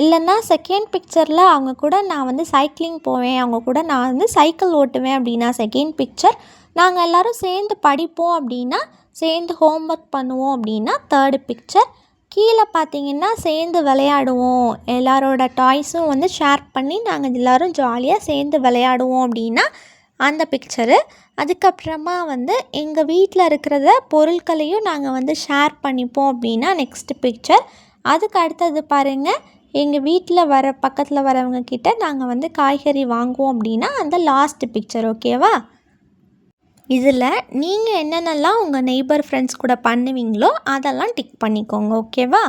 இல்லைன்னா செகண்ட் பிக்சரில் அவங்க கூட நான் வந்து சைக்கிளிங் போவேன், அவங்க கூட நான் வந்து சைக்கிள் ஓட்டுவேன் அப்படின்னா செகண்ட் பிக்சர். நாங்கள் எல்லோரும் சேர்ந்து படிப்போம் அப்படின்னா, சேர்ந்து ஹோம்ஒர்க் பண்ணுவோம் அப்படின்னா தேர்டு பிக்சர். கீழே பார்த்திங்கன்னா சேர்ந்து விளையாடுவோம், எல்லாரோட டாய்ஸும் வந்து ஷேர் பண்ணி நாங்கள் எல்லோரும் ஜாலியாக சேர்ந்து விளையாடுவோம் அப்படின்னா அந்த பிக்சரு. அதுக்கப்புறமா வந்து எங்கள் வீட்டில் இருக்கிறத பொருட்களையும் நாங்கள் வந்து ஷேர் பண்ணிப்போம் அப்படின்னா நெக்ஸ்ட் பிக்சர். அதுக்கு அடுத்தது பாருங்கள், எங்கள் வீட்டில் பக்கத்தில் வரவங்க கிட்ட நாங்கள் வந்து காய்கறி வாங்குவோம் அப்படின்னா அந்த லாஸ்ட் பிக்சர். ஓகேவா? இதில் நீங்கள் என்னென்னலாம் உங்கள் நெய்பர் ஃப்ரெண்ட்ஸ் கூட பண்ணுவீங்களோ அதெல்லாம் டிக் பண்ணிக்கோங்க. ஓகேவா?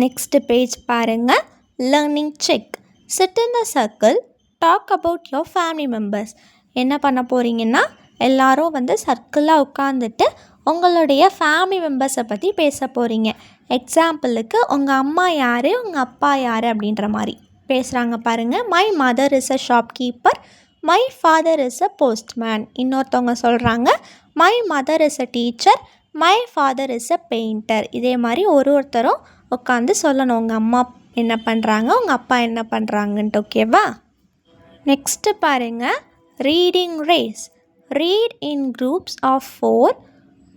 நெக்ஸ்ட்டு பேஜ் பாருங்கள். Learning check. Sit in the circle, talk about your family members. என்ன பண்ண போகிறீங்கன்னா, எல்லோரும் வந்து சர்க்கிளாக உட்காந்துட்டு உங்களுடைய ஃபேமிலி மெம்பர்ஸை பற்றி பேச போகிறீங்க. எக்ஸாம்பிளுக்கு உங்கள் அம்மா யார், உங்கள் அப்பா யார் அப்படின்ற மாதிரி பேசுகிறாங்க பாருங்கள். My mother is a shopkeeper, my father is a postman. இன்னொருத்தவங்க சொல்கிறாங்க my mother is a teacher, my father is a painter. இதே மாதிரி ஒருத்தரும் உட்காந்து சொல்லணும் உங்கள் அம்மா என்ன பண்ணுறாங்க, உங்கள் அப்பா என்ன பண்ணுறாங்கன்ட்டு. ஓகேவா? நெக்ஸ்ட்டு பாருங்கள். Reading race. Read in groups of 4.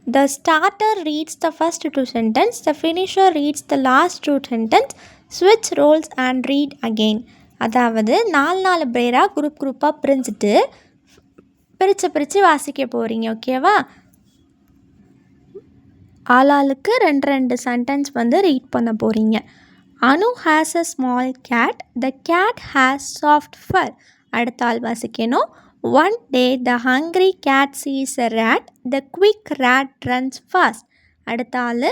The starter reads the first 2 sentences, the finisher reads the last 2 sentences, switch roles and read again. அதாவது 4 பேராக குரூப்பாக பிரித்து வாசிக்க போகிறீங்க. ஓகேவா? ஆளாளுக்கு 2 சென்டென்ஸ் வந்து ரீட் பண்ண போகிறீங்க. Anu has a small cat, the cat has soft fur. அடுத்த ஆள் வாசிக்கணும். One day the hungry cat sees a rat, the quick rat runs fast. அடுத்த ஆள்,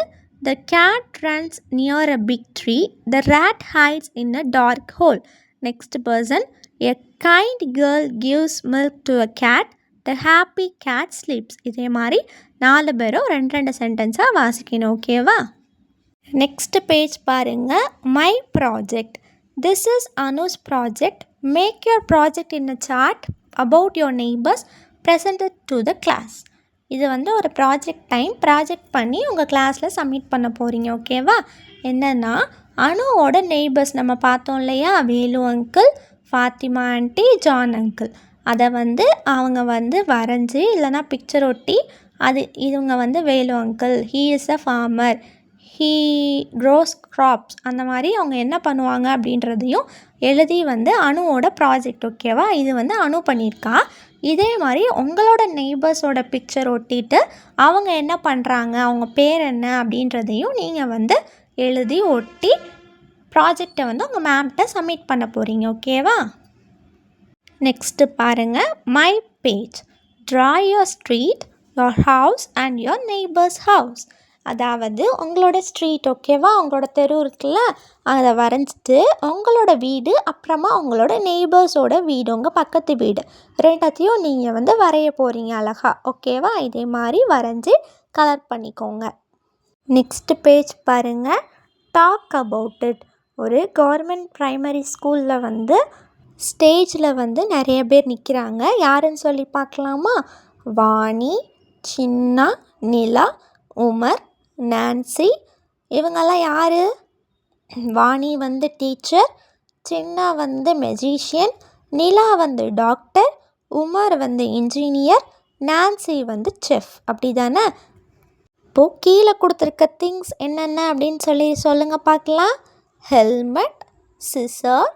the cat runs near a big tree, the rat hides in a dark hole. Next person, a kind girl gives milk to a cat, the happy cat sleeps. இதே மாதிரி 4 பேரும் 2 சென்டென்ஸாக வாசிக்கணும். ஓகேவா? Next page பாருங்கள். My project. This is Anu's project. Make your project in a chart about your neighbors, present it to the class. இது வந்து ஒரு project பண்ணி உங்கள் கிளாஸில் சப்மிட் பண்ண போகிறீங்க. ஓகேவா? என்னென்னா, அனுவோட நெய்பர்ஸ் நம்ம பார்த்தோம் இல்லையா, Velu uncle, Fatima aunty, John uncle. அதை வந்து அவங்க வந்து வரைஞ்சி இல்லைனா பிக்சர் ஒட்டி இவங்க வந்து Velu uncle, he is a farmer, he grows crops அந்த மாதிரி அவங்க என்ன பண்ணுவாங்க அப்படின்றதையும் எழுதி வந்து அனுவோட ப்ராஜெக்ட். ஓகேவா, இது வந்து அனு பண்ணியிருக்கா. இதே மாதிரி உங்களோட நெய்பர்ஸோட பிக்சர் ஒட்டிட்டு அவங்க என்ன பண்ணுறாங்க, அவங்க பேர் என்ன அப்படின்றதையும் நீங்கள் வந்து எழுதி ஒட்டி ப்ராஜெக்டை வந்து உங்கள் மேம்கிட்ட சப்மிட் பண்ண போகிறீங்க. ஓகேவா. நெக்ஸ்ட்டு பாருங்கள், my page. Draw your street, your house and your neighbours house. அதாவது உங்களோட ஸ்ட்ரீட், ஓகேவா, உங்களோட தெரு இருக்குல்ல, அதை வரைஞ்சிட்டு உங்களோட வீடு, அப்புறமா உங்களோட நெய்பர்ஸோட வீடு, உங்கள் பக்கத்து வீடு ரெண்டத்தையும் நீங்கள் வந்து வரைய போகிறீங்க அழகா. ஓகேவா, இதே மாதிரி வரைஞ்சி கலர் பண்ணிக்கோங்க. நெக்ஸ்ட் பேஜ் பாருங்கள், டாக் அபவுட் இட். ஒரு கவர்மெண்ட் ப்ரைமரி ஸ்கூலில் வந்து ஸ்டேஜில் வந்து நிறைய பேர் நிற்கிறாங்க. யாருன்னு சொல்லி பார்க்கலாமா? வாணி, சின்னா, நிலா, உமர், நான்சி. இவங்கெல்லாம் யார்? வாணி வந்து டீச்சர், சின்னா வந்து மெஜிஷியன், நிலா வந்து டாக்டர், உமர் வந்து இன்ஜினியர், நான்சி வந்து செஃப். அப்படி தானே? இப்போது கீழே கொடுத்துருக்க திங்ஸ் என்னென்ன அப்படின்னு சொல்லி சொல்லுங்கள் பார்க்கலாம். Helmet, scissor,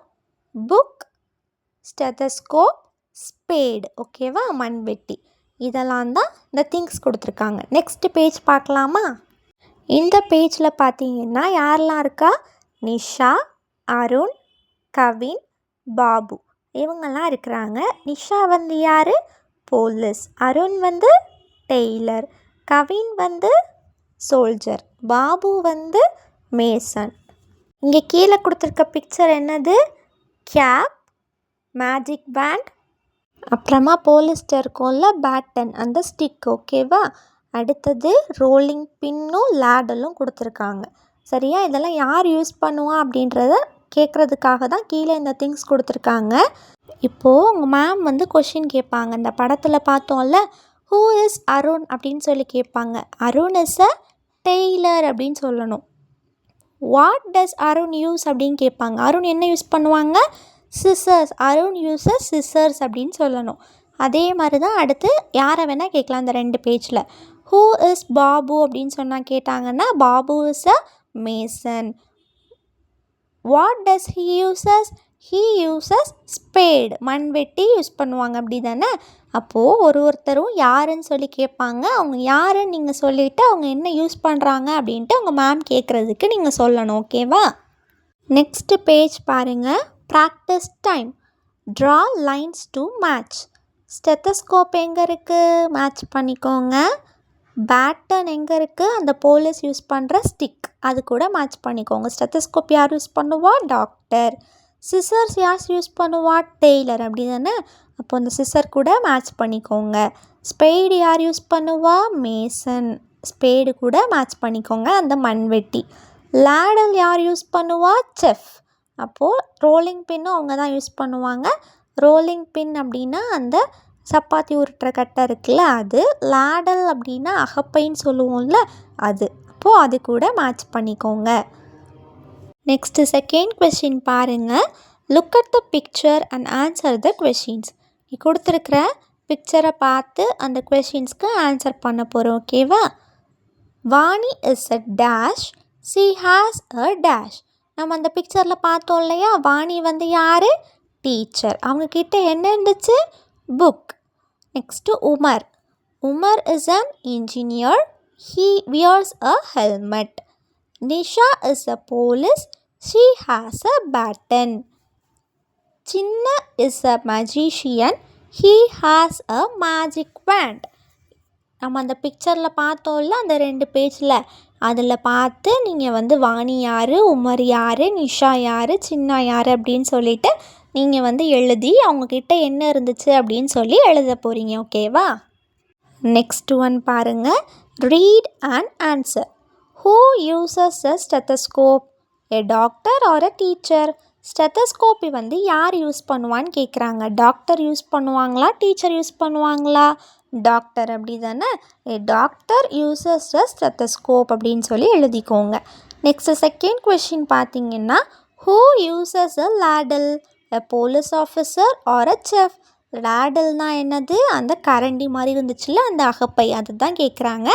book, stethoscope, spade. ஓகேவா, மண்வெட்டி. இதெல்லாம் தான் இந்த திங்ஸ் கொடுத்துருக்காங்க. நெக்ஸ்ட் பேஜ் பார்க்கலாமா? இந்த பேஜில் பார்த்தீங்கன்னா யாரெல்லாம் இருக்கா? நிஷா, அருண், கவின், பாபு இவங்கெல்லாம் இருக்கிறாங்க. நிஷா வந்து யார்? போலீஸ். அருண் வந்து டெய்லர். கவின் வந்து சோல்ஜர். பாபு வந்து மேசன். இங்கே கீழே கொடுத்துருக்க பிக்சர் என்னது? கேப், மேஜிக் பேண்ட், அப்புறமா போலீஸ்டர் இருக்கும்ல பேட்டன், அந்த ஸ்டிக். ஓகேவா. அடுத்தது ரோலிங் பின்னும் லேடலும் கொடுத்துருக்காங்க. சரியா, இதெல்லாம் யார் யூஸ் பண்ணுவா அப்படின்றத கேட்குறதுக்காக தான் கீழே இந்த திங்ஸ் கொடுத்துருக்காங்க. இப்போது உங்கள் மேம் வந்து கொஷின் கேட்பாங்க. இந்த படத்தில் பார்த்தோம்ல, ஹூ இஸ் அருண் அப்படின்னு சொல்லி கேட்பாங்க. அருண் இஸ் அ டெய்லர் அப்படின்னு சொல்லணும். வாட் டஸ் அருண் யூஸ் அப்படின்னு கேட்பாங்க. அருண் என்ன யூஸ் பண்ணுவாங்க? சிசர்ஸ். அருண் யூஸஸ் சிசர்ஸ் அப்படின்னு சொல்லணும். அதே மாதிரி தான் அடுத்து யாரை வேணால் கேட்கலாம் இந்த 2 பேஜில். ஹூ இஸ் பாபு அப்படின்னு சொன்னால் கேட்டாங்கன்னா Babu is a Mason. What does he uses? He uses spade. மண்வெட்டி யூஸ் பண்ணுவாங்க. அப்படி தானே? அப்போது ஒருத்தரும் யாருன்னு சொல்லி கேட்பாங்க. அவங்க யாருன்னு நீங்கள் சொல்லிவிட்டு அவங்க என்ன யூஸ் பண்ணுறாங்க அப்படின்ட்டு அவங்க மேம் கேட்குறதுக்கு நீங்கள் சொல்லணும். ஓகேவா. நெக்ஸ்ட் பேஜ் பாருங்கள், practice time. Draw lines to match. Stethoscope எங்கே இருக்குது? மேட்ச் பண்ணிக்கோங்க. பேட்டன் எங்கே இருக்குது? அந்த போலீஸ் யூஸ் பண்ணுற ஸ்டிக், அது கூட மேட்ச் பண்ணிக்கோங்க. ஸ்டெத்தஸ்கோப் யார் யூஸ் பண்ணுவா? டாக்டர். சிசர்ஸ் யார் யூஸ் பண்ணுவா? டெய்லர். அப்படி தானே? அப்போ அந்த சிசர் கூட மேட்ச் பண்ணிக்கோங்க. ஸ்பேடு யார் யூஸ் பண்ணுவா? மேசன். ஸ்பேடு கூட மேட்ச் பண்ணிக்கோங்க, அந்த மண்வெட்டி. லேடல் யார் யூஸ் பண்ணுவா? செஃப். அப்போது ரோலிங் பின்னும் அவங்க தான் யூஸ் பண்ணுவாங்க. ரோலிங் பின் அப்படின்னா அந்த சப்பாத்தி உருட்டுற கட்டை இருக்குல்ல அது. லேடல் அப்படின்னா அகப்பைன்னு சொல்லுவோம்ல அது. அப்போது அது கூட மேட்ச் பண்ணிக்கோங்க. நெக்ஸ்ட்டு செகண்ட் கொஷின் பாருங்கள். Look at the picture and answer the questions. கொடுத்துருக்குற பிக்சரை பார்த்து அந்த கொஷின்ஸ்க்கு ஆன்சர் பண்ண போகிறோம். ஓகேவா. Vani is a dash, she has a dash. நம்ம அந்த பிக்சரில் பார்த்தோம் இல்லையா, வாணி வந்து யார்? டீச்சர். அவங்கக்கிட்ட என்ன இருந்துச்சு? Book. Next Umar. Umar is an engineer, he wears a helmet. Nisha is a police, she has a baton. Chinna is a magician, he has a magic wand. நம்ம அந்த பிக்சரில் பார்த்தோம்ல அந்த 2 பேஜில், அதில் பார்த்து நீங்கள் வந்து வாணி யார், உமர் யார், நிஷா யார், சின்னா யார் அப்படின்னு சொல்லிவிட்டு நீங்கள் வந்து எழுதி அவங்கக்கிட்ட என்ன இருந்துச்சு அப்படின்னு சொல்லி எழுத போகிறீங்க. ஓகேவா. நெக்ஸ்ட் ஒன் பாருங்கள், read and answer. Who uses a stethoscope? A doctor or a teacher? ஸ்டெத்தஸ்கோப்பை வந்து யார் யூஸ் பண்ணுவான்னு கேட்குறாங்க. டாக்டர் யூஸ் பண்ணுவாங்களா, டீச்சர் யூஸ் பண்ணுவாங்களா? டாக்டர். அப்படி தானே? A doctor uses a stethoscope அப்படின்னு சொல்லி எழுதிக்கோங்க. நெக்ஸ்ட் செகண்ட் கொஷின் பார்த்தீங்கன்னா, who uses a ladle? A police officer or a chef? லேடல்னா என்னது? அந்த கரண்டி மாதிரி இருந்துச்சுல்ல அந்த அகப்பை, அதுதான் கேட்குறாங்க.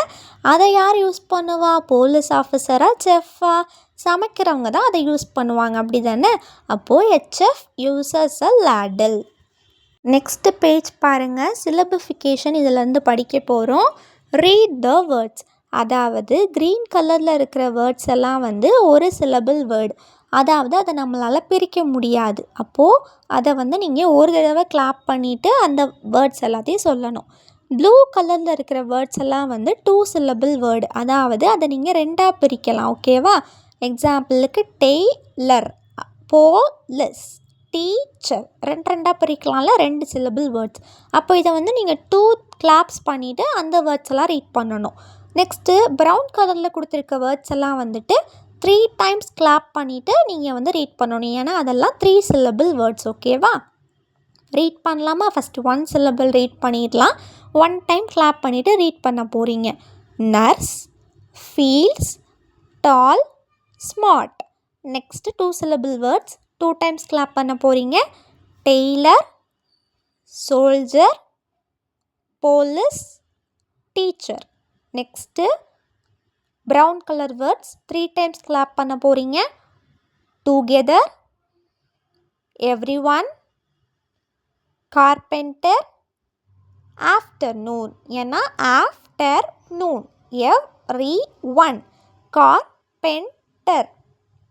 அதை யார் யூஸ் பண்ணுவா? போலீஸ் ஆஃபீஸரா, செஃப்பா? சமைக்கிறவங்க தான் அதை யூஸ் பண்ணுவாங்க, அப்படி தானே? அப்போது a chef uses a ladle. Next page பாருங்கள். சிலபிஃபிகேஷன் இதிலேருந்து படிக்க போகிறோம். Read the words. அதாவது க்ரீன் கலரில் இருக்கிற வேர்ட்ஸ் எல்லாம் வந்து ஒரு சிலபிள் வேர்டு, அதாவது அதை நம்மளால் பிரிக்க முடியாது. அப்போது அதை வந்து நீங்கள் ஒரு தடவை கிளாப் பண்ணிவிட்டு அந்த வேர்ட்ஸ் எல்லாத்தையும் சொல்லணும். ப்ளூ கலரில் இருக்கிற வேர்ட்ஸ் எல்லாம் வந்து 2 சிலபிள் வேர்டு, அதாவது அதை நீங்கள் 2ஆக பிரிக்கலாம். ஓகேவா? எக்ஸாம்பிளுக்கு டெய்லர், போலீஸ், டீச்சர், 2 பிரிக்கலாம்ல, 2 சிலபிள் வேர்ட்ஸ். அப்போ இதை வந்து நீங்கள் 2 கிளாப்ஸ் பண்ணிவிட்டு அந்த வேர்ட்ஸ் எல்லாம் ரீட் பண்ணணும். நெக்ஸ்ட்டு ப்ரௌன் கலரில் கொடுத்துருக்க வேர்ட்ஸ் எல்லாம் வந்துட்டு 3 டைம்ஸ் கிளாப் பண்ணிவிட்டு நீங்கள் வந்து ரீட் பண்ணணும். ஏன்னா அதெல்லாம் 3 சிலபிள் வேர்ட்ஸ். ஓகேவா? ரீட் பண்ணலாமா? ஃபஸ்ட்டு 1 சிலபிள் ரீட் பண்ணிடலாம். 1 டைம் கிளாப் பண்ணிவிட்டு ரீட் பண்ண போகிறீங்க. Nurse, feels, tall, smart. Next 2 syllable words 2 times clap பண்ண போகிறீங்க. Tailor, soldier, police, teacher. Next brown colour words 3 times clap பண்ண போகிறீங்க. Together, everyone, carpenter, afternoon. ஏன்னா afternoon, everyone, carpenter,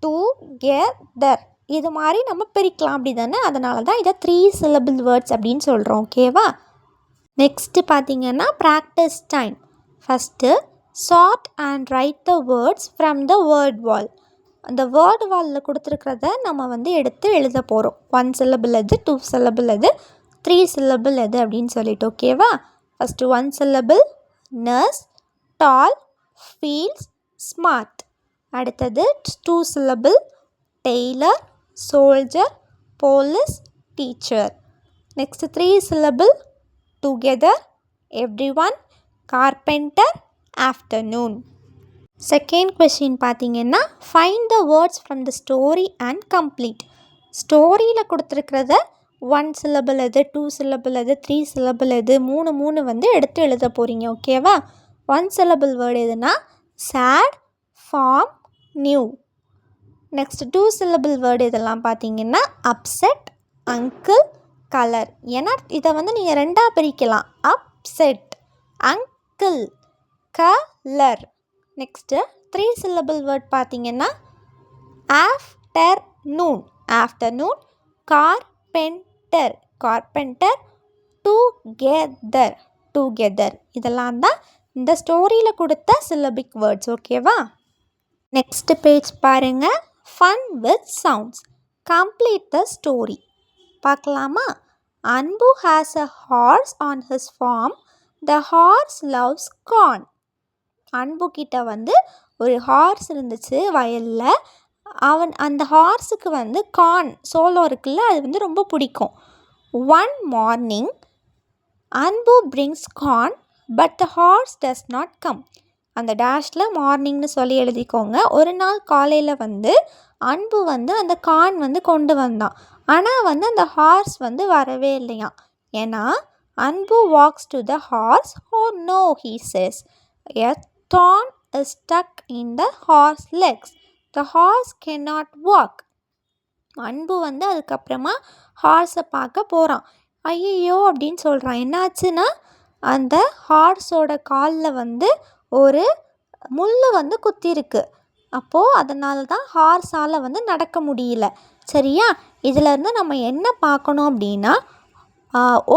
together. இது மாதிரி நம்ம பிரிக்கலாம், அப்படி தானே? அதனால தான் இதை 3 சிலபிள் வேர்ட்ஸ் அப்படின்னு சொல்கிறோம். ஓகேவா? நெக்ஸ்ட்டு பார்த்தீங்கன்னா practice time. First chart and write the words from the word wall. அந்த வேர்டு வாலில் கொடுத்துருக்கிறத நம்ம வந்து எடுத்து எழுத போகிறோம். 1 சிலபிள் எது, 2 சிலபிள் எது, 3 சிலபிள் எது அப்படின்னு சொல்லிட்டு. ஓகேவா? First 1 syllable nurse, doll, feels, smart. அடுத்தது 2 syllable tailor, soldier, police, teacher. Next 3 syllable together, everyone, carpenter, afternoon. Second question பார்த்தீங்கன்னா find the words from the story and complete. ஸ்டோரியில் கொடுத்துருக்கிறத 1 syllable எது, 2 syllable எது, 3 syllable எது, 3 வந்து எடுத்து எழுத போகிறீங்க. ஓகேவா? 1 syllable வேர்டு எதுனா sad, farm, new. Next 2 syllable word இதெல்லாம் பார்த்தீங்கன்னா அப்செட், அங்கிள், கலர். ஏன்னா இதை வந்து நீங்கள் 2ஆக பிரிக்கலாம். Upset, uncle, colour. Next 3 syllable word பார்த்தீங்கன்னா afternoon, afternoon, carpenter, carpenter, together, together. இதெல்லாம் தான் இந்த ஸ்டோரியில் கொடுத்த சிலபிக் வேர்ட்ஸ். ஓகேவா? நெக்ஸ்ட் பேஜ் பாருங்கள். Fun with sounds. Complete the story. பார்க்கலாமா? Anbu has a horse on his farm. The horse loves corn. Anbu கிட்ட வந்து ஒரு ஹார்ஸ் இருந்துச்சு வயலில். அந்த ஹார்ஸுக்கு வந்து கார்ன், சோளம் இருக்குல்ல, அது வந்து ரொம்ப பிடிக்கும். ஒன் மார்னிங் அன்பு brings corn but the hours does not come. அந்த டேஷில் மார்னிங்னு சொல்லி எழுதிக்கோங்க. ஒரு நாள் காலையில் வந்து அன்பு வந்து அந்த கார்ன் வந்து கொண்டு வந்தான். ஆனால் வந்து அந்த ஹார்ஸ் வந்து வரவே இல்லையா. ஏன்னா Anbu walks to the horse. Oh no, he says, a thorn is stuck in the horse legs. The horse cannot walk. அன்பு வந்து அதுக்கப்புறமா ஹார்ஸை பார்க்க போகிறான். ஐயோ அப்படின்னு சொல்கிறான். என்னாச்சுன்னா அந்த ஹார்ஸோட காலில் வந்து ஒரு முள் வந்து குத்திருக்கு. அப்போது அதனால தான் ஹார்ஸால் வந்து நடக்க முடியல. சரியா? இதிலேருந்து நம்ம என்ன பார்க்கணும் அப்படின்னா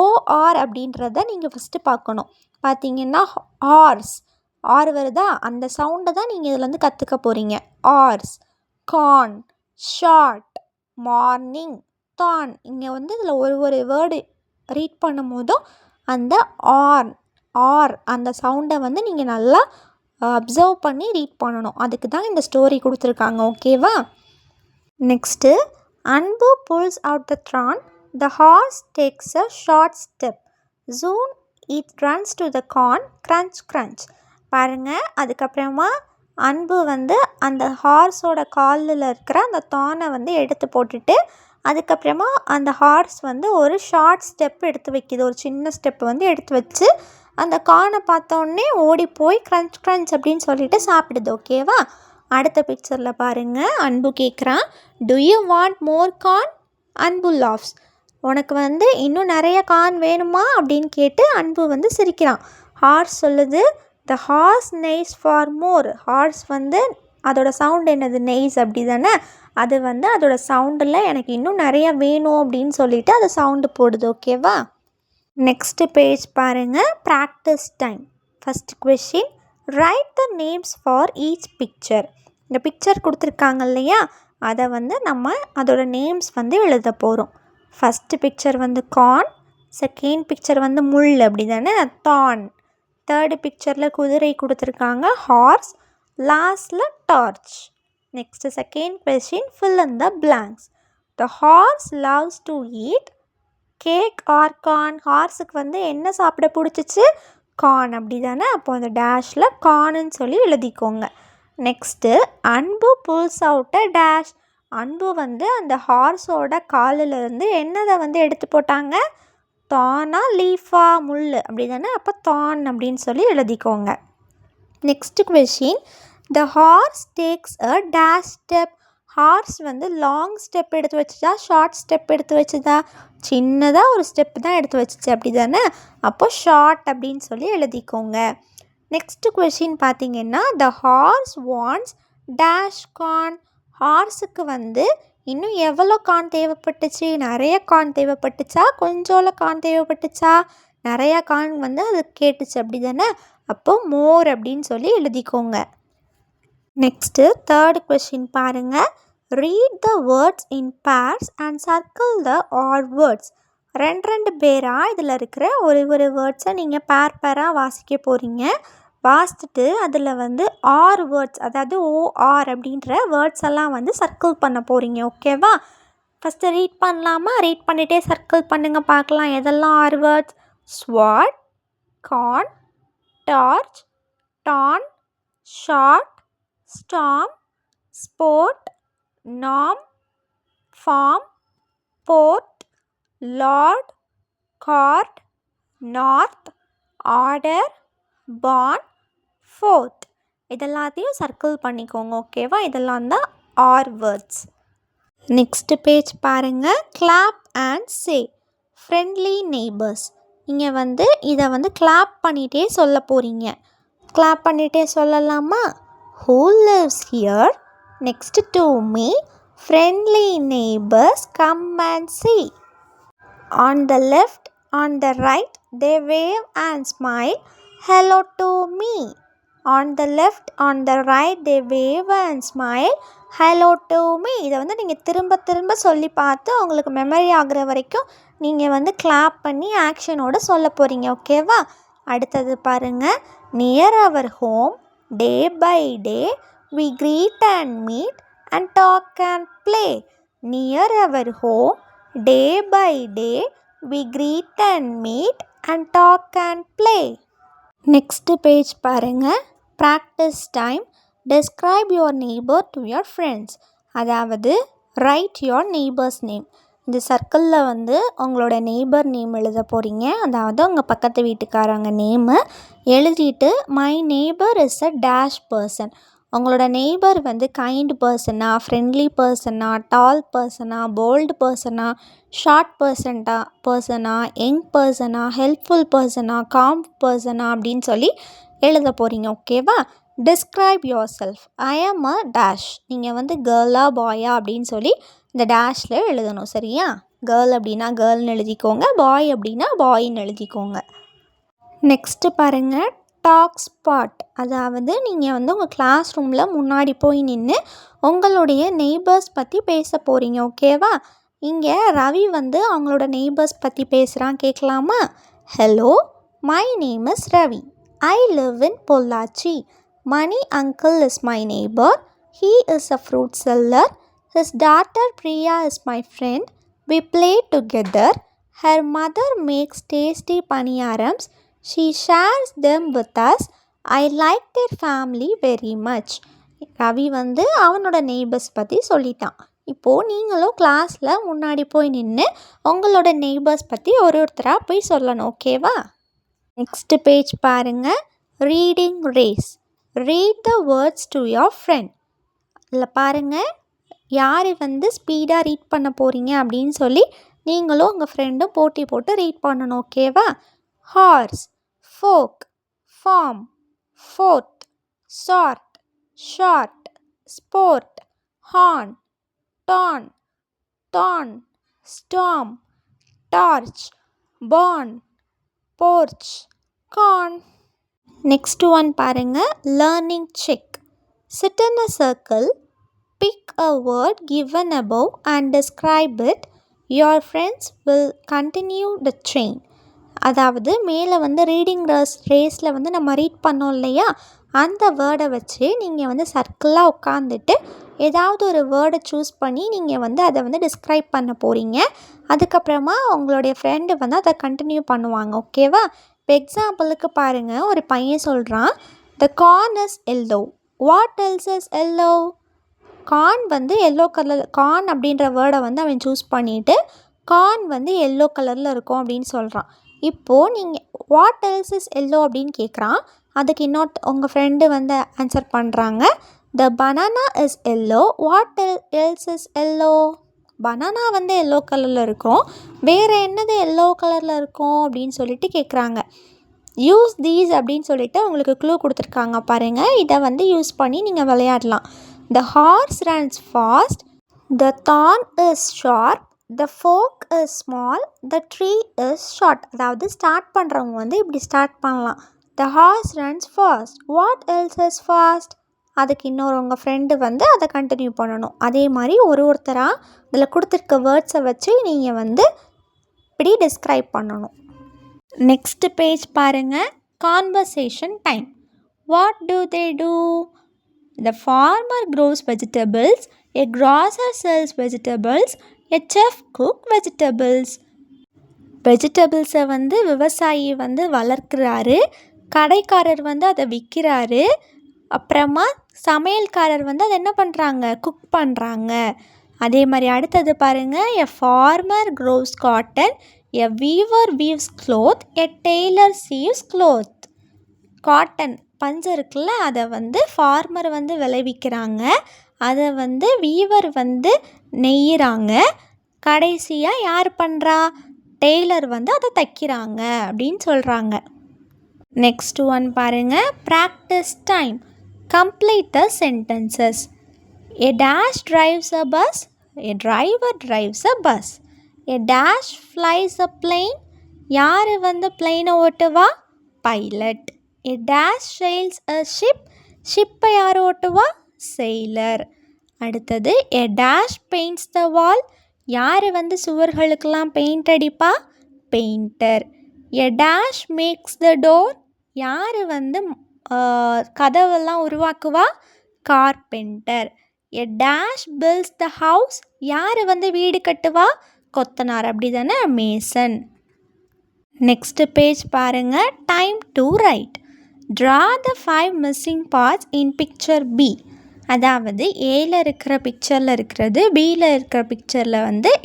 ஓஆர் அப்படின்றத நீங்கள் ஃபஸ்ட்டு பார்க்கணும். பார்த்தீங்கன்னா ஹார்ஸ், ஆர் வருதா, அந்த சவுண்டை தான் நீங்கள் இதுலேருந்து கற்றுக்க போகிறீங்க. ஆர்ஸ், கார்ன், ஷார்ட், மார்னிங், தான். இங்கே வந்து இதில் ஒரு வேர்டு ரீட் பண்ணும் போதும் அந்த ஆர் அந்த சவுண்டை வந்து நீங்கள் நல்லா அப்சர்வ் பண்ணி ரீட் பண்ணணும். அதுக்கு தான் இந்த ஸ்டோரி கொடுத்துருக்காங்க. ஓகேவா? நெக்ஸ்ட்டு அன்பு bulls out the thorn. The horse takes a short step. June it runs to the corn. Crunch crunch. பாருங்கள், அதுக்கப்புறமா அன்பு வந்து அந்த ஹார்ஸோட காலில் இருக்கிற அந்த தானை வந்து எடுத்து போட்டுட்டு அதுக்கப்புறமா அந்த ஹார்ஸ் வந்து ஒரு ஷார்ட் ஸ்டெப் எடுத்து வைக்கிது, ஒரு சின்ன ஸ்டெப் வந்து எடுத்து வச்சு அந்த கார்னை பார்த்தோன்னே ஓடி போய் க்ரன்ச் க்ரன்ச் அப்படின்னு சொல்லிட்டு சாப்பிடுது. ஓகேவா? அடுத்த பிக்சரில் பாருங்கள், அன்பு கேட்குறான், to you want more corn? அன்பு லாஃப்ஸ். உனக்கு வந்து இன்னும் நிறைய கார்ன் வேணுமா அப்படின்னு கேட்டு அன்பு வந்து சிரிக்கிறான். ஹார்ஸ் சொல்லுது, the horse neighs for more. Horse வந்து அதோட சவுண்ட் என்னது? நெய்ஸ், அப்படி தானே? அது வந்து அதோட சவுண்டில் எனக்கு இன்னும் நிறைய வேணும் அப்படின்னு சொல்லிட்டு அது சவுண்டு போடுது. ஓகேவா? நெக்ஸ்ட் பேஜ் பாருங்கள், practice time. First question, right the names for each picture. இந்த பிக்சர் கொடுத்துருக்காங்க இல்லையா, அதை வந்து நம்ம அதோட நேம்ஸ் வந்து எழுத போகிறோம். ஃபஸ்ட்டு பிக்சர் வந்து கார்ன், செகண்ட் பிக்சர் வந்து முள், அப்படி தானே? தான். தேர்டு பிக்சரில் குதிரை கொடுத்துருக்காங்க, ஹார்ஸ். லாஸ்டில் torch. Next second question, fill in the blanks. The horse loves to eat cake or corn. ஹார்ஸுக்கு வந்து என்ன சாப்பிட பிடிச்சிச்சு? கார்ன், அப்படி தானே? அப்போ அந்த டேஷில் கார்னுன்னு சொல்லி எழுதிக்கோங்க. நெக்ஸ்ட்டு, அன்பு புல்ஸ் அவுட் அ டேஷ். அன்பு வந்து அந்த ஹார்ஸோட காலிலேருந்து என்னதை வந்து எடுத்து போட்டாங்க? தானா லீஃபா, முள், அப்படி தானே? அப்போ தான் அப்படின்னு சொல்லி எழுதிக்கோங்க. Next question, the horse takes a dash step. Horse வந்து லாங் ஸ்டெப் எடுத்து வச்சுதா, ஷார்ட் ஸ்டெப் எடுத்து வச்சுதா? சின்னதாக ஒரு ஸ்டெப் தான் எடுத்து வச்சுச்சு, அப்படி தானே? அப்போ ஷார்ட் அப்படின்னு சொல்லி எழுதிக்கோங்க. நெக்ஸ்ட் கொஷின் பார்த்தீங்கன்னா, the horse wants dash corn. ஹார்ஸுக்கு வந்து இன்னும் எவ்வளோ கார்ன் தேவைப்பட்டுச்சு? நிறைய கார்ன் தேவைப்பட்டுச்சா, கொஞ்சோல கார்ன் தேவைப்பட்டுச்சா? நிறையா கார்ன் வந்து அது கேட்டுச்சு, அப்படி தானே? அப்போது மோர் அப்படின்னு சொல்லி எழுதிக்கோங்க. நெக்ஸ்ட்டு தேர்ட் கொஷின் பாருங்கள், read the words in pairs and circle the ar words. ரெண்டு பேராக இதில் இருக்கிற ஒரு வேர்ட்ஸை நீங்கள் பேராக வாசிக்க போகிறீங்க. வாசித்துட்டு அதில் வந்து ஆர் வேர்ட்ஸ், அதாவது ஓஆர் அப்படின்ற வேர்ட்ஸ் எல்லாம் வந்து சர்க்கிள் பண்ண போகிறீங்க. ஓகேவா? ஃபஸ்ட்டு ரீட் பண்ணலாமா? ரீட் பண்ணிகிட்டே சர்க்கிள் பண்ணுங்கள், பார்க்கலாம் எதெல்லாம் or words. Sword, corn, torch, torn, short, storm, sport, நாம், form, port, lord, cord, north, order, born, fourth. இதெல்லாத்தையும் சர்க்கிள் பண்ணிக்கோங்க. ஓகேவா? இதெல்லாம் தான் ஆர் வேர்ட்ஸ். நெக்ஸ்ட் பேஜ் பாருங்கள், clap and say. Friendly neighbours. இங்கே வந்து இதை வந்து கிளாப் பண்ணிகிட்டே சொல்ல போகிறீங்க. கிளாப் பண்ணிகிட்டே சொல்லலாமா? Who lives here? Next to me, friendly neighbors, come and see. On the left, on the right, they wave and smile. Hello to me. On the left, on the right, they wave and smile. Hello to me. இதை வந்து நீங்கள் திரும்ப சொல்லி பார்த்து உங்களுக்கு memory ஆகிற வரைக்கும் நீங்கள் வந்து கிளாப் பண்ணி ஆக்ஷனோடு சொல்ல போகிறீங்க. ஓகேவா? அடுத்தது பாருங்கள், near our home day by day we greet and meet and talk and play. Near our home day by day we greet and meet and talk and play. Next page பாருங்க, practice time. Describe your neighbor to your friends. அதாவது write your neighbor's name. இந்த சர்க்கிளில் வந்து உங்களோட neighbour name எழுத போகிறீங்க. அதாவது உங்கள் பக்கத்து வீட்டுக்காரங்க நேமு எழுதிட்டு, my neighbour is a dash person. உங்களோட நெய்பர் வந்து கைண்ட் பர்சனா, ஃப்ரெண்ட்லி பர்சனா, டால் பர்சனா, போல்டு பர்சனா, ஷார்ட் பர்சனா, யங் பர்சனா, ஹெல்ப்ஃபுல் பர்சனா, காம் பர்சனா அப்படின்னு சொல்லி எழுத போகிறீங்க. ஓகேவா? Describe your self. ஐ ஆம் அ டேஷ். நீங்கள் வந்து கேர்ளா பாயா அப்படின்னு சொல்லி இந்த டேஷில் எழுதணும். சரியா? கேர்ள் அப்படின்னா கேர்ள்னு எழுதிக்கோங்க, பாய் அப்படின்னா பாயின்னு எழுதிக்கோங்க. நெக்ஸ்ட்டு பாருங்கள், டாக் ஸ்பாட். அதாவது நீங்கள் வந்து உங்கள் கிளாஸ் ரூமில் முன்னாடி போய் நின்று உங்களுடைய நெய்பர்ஸ் பற்றி பேச போகிறீங்க. ஓகேவா? இங்கே ரவி வந்து அவங்களோட நெய்பர்ஸ் பற்றி பேசுகிறான், கேட்கலாமா? Hello, my name is Ravi. I live in Pollachi. Mani uncle is my neighbour. He is a fruit seller. His daughter Priya is my friend. We play together. Her mother makes tasty paniyarams. She shares them with us. I like their family very much. Ravi வந்து அவனோட neighbours பற்றி சொல்லிட்டான். இப்போது நீங்களும் கிளாஸில் முன்னாடி போய் நின்று உங்களோட நெய்பர்ஸ் பற்றி ஒருத்தராக போய் சொல்லணும். ஓகேவா? நெக்ஸ்ட் பேஜ் பாருங்கள். Reading race. Read the words to your friend. இதில் பாருங்கள், யார் ஸ்பீடாக ரீட் பண்ண போகிறீங்க அப்படின்னு சொல்லி நீங்களும் உங்கள் ஃப்ரெண்டும் போட்டி போட்டு ரீட் பண்ணணும். ஓகேவா? Horse, fork, form, fourth, short, short, sport, horn, torn, torn, storm, torch, born, porch, corn. Next one பாருங்கள். Learning check. Sit in a circle, pick a word given above and describe it. Your friends will continue the chain. அதாவது மேலே reading ரேஸில் நம்ம read பண்ணோம் இல்லையா, அந்த வேர்டை வச்சு நீங்கள் சர்க்கிளாக உட்காந்துட்டு ஏதாவது ஒரு வேர்டை சூஸ் பண்ணி நீங்கள் அதை டிஸ்கிரைப் பண்ண போகிறீங்க. அதுக்கப்புறமா உங்களுடைய ஃப்ரெண்டு அதை கண்டினியூ பண்ணுவாங்க. ஓகேவா? இப்போ எக்ஸாம்பிளுக்கு பாருங்கள், ஒரு பையன் சொல்கிறான், the corn is yellow. What else is yellow? Corn yellow colour, corn அப்படின்ற வேர்டை அவன் சூஸ் பண்ணிவிட்டு கார்ன் எல்லோ கலரில் இருக்கும் அப்படின்னு சொல்கிறான். இப்போது நீங்கள் வாட் எல்ஸ் இஸ் எல்லோ அப்படின்னு கேட்குறான். அதுக்கு உங்கள் ஃப்ரெண்டு ஆன்சர் பண்ணுறாங்க, த banana is yellow. What else is yellow? Banana yellow கலரில் இருக்கும், வேறு என்னது எல்லோ கலரில் இருக்கும் அப்படின்னு சொல்லிட்டு கேட்குறாங்க. யூஸ் தீஸ் அப்படின்னு சொல்லிட்டு உங்களுக்கு க்ளூ கொடுத்துருக்காங்க பாருங்கள். இதை யூஸ் பண்ணி நீங்கள் விளையாடலாம். த hours runs fast, the thorn is sharp, the folk is small, the tree is short. அதாவது ஸ்டார்ட் பண்ணுறவங்க இப்படி ஸ்டார்ட் பண்ணலாம். த hours runs fast. What else is fast? அதுக்கு உங்கள் ஃப்ரெண்டு அதை கண்டினியூ பண்ணணும். அதே மாதிரி ஒருத்தராக இதில் கொடுத்துருக்க வேர்ட்ஸை வச்சு நீங்கள் இப்படி டிஸ்கிரைப் பண்ணணும். நெக்ஸ்ட் பேஜ் பாருங்கள். Conversation time. What do they do? The farmer grows vegetables, a grocer sells vegetables, a chef cook vegetables. வெஜிடபிள்ஸை விவசாயி வளர்க்குறாரு, கடைக்காரர் அதை விற்கிறாரு, அப்புறமா சமையல்காரர் அதை என்ன பண்ணுறாங்க, குக் பண்ணுறாங்க. அதே மாதிரி அடுத்தது பாருங்கள். A farmer grows cotton, a weaver weaves cloth, a tailor sews cloth. Cotton பஞ்சு இருக்குல்ல, அதை ஃபார்மர் விளைவிக்கிறாங்க, அதை வீவர் நெய்யிறாங்க, கடைசியாக யார் பண்ணுறா, டெய்லர் அதை தைக்கிறாங்க அப்படின்னு சொல்கிறாங்க. நெக்ஸ்ட் ஒன் பாருங்கள். Practice time. Complete the sentences. A dash drives a bus, a driver drives a bus, a dash flies a plane. யார் பிளெயினை ஓட்டுவா, pilot. A dash sails a ship, ஷிப்பை யார் ஓட்டுவா, செயிலர். அடுத்தது எ டேஷ் பெயிண்ட்ஸ் த வால். யார் சுவர்களுக்கெல்லாம் paint அடிப்பா, painter. A dash makes the door. யார் கதவெல்லாம் உருவாக்குவா, carpenter. A dash builds the house. யார் வீடு கட்டுவா, கொத்தனார். அப்படி தானே, மேசன். நெக்ஸ்ட் பேஜ் பாருங்கள். Time to write. Draw the 5 missing parts in picture B. அதாவது ஏல இருக்கிற பிக்சரில் இருக்கிறது, பியில் இருக்கிற பிக்சரில்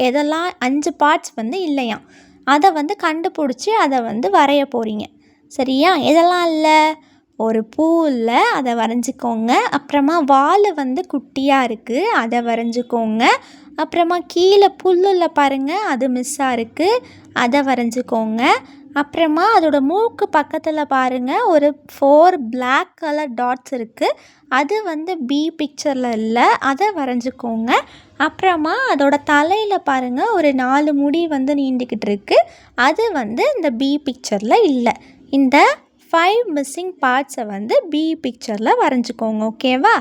எதெல்லாம் 5 பார்ட்ஸ் இல்லையாம், அதை கண்டுபிடிச்சி அதை வரைய போகிறீங்க. சரியா? எதெல்லாம் இல்லை, ஒரு பூ இல்லை, அதை வரைஞ்சிக்கோங்க. அப்புறமா வால் குட்டியாக இருக்குது, அதை வரைஞ்சிக்கோங்க. அப்புறமா கீழே புல்லில் பாருங்கள், அது மிஸ்ஸாக இருக்குது, அதை வரைஞ்சிக்கோங்க. அப்புறமா அதோட மூக்கு பக்கத்தில் பாருங்கள், ஒரு 4 black கலர் டாட்ஸ் இருக்குது, அது பி பிக்சரில் இல்லை, அதை வரைஞ்சிக்கோங்க. அப்புறமா அதோட தலையில் பாருங்கள், ஒரு 4 முடி நீண்டுக்கிட்டு இருக்குது, அது இந்த பி பிக்சரில் இல்லை. இந்த 5 மிஸ்ஸிங் பார்ட்ஸை பி பிக்சரில் வரைஞ்சிக்கோங்க. ஓகேவா?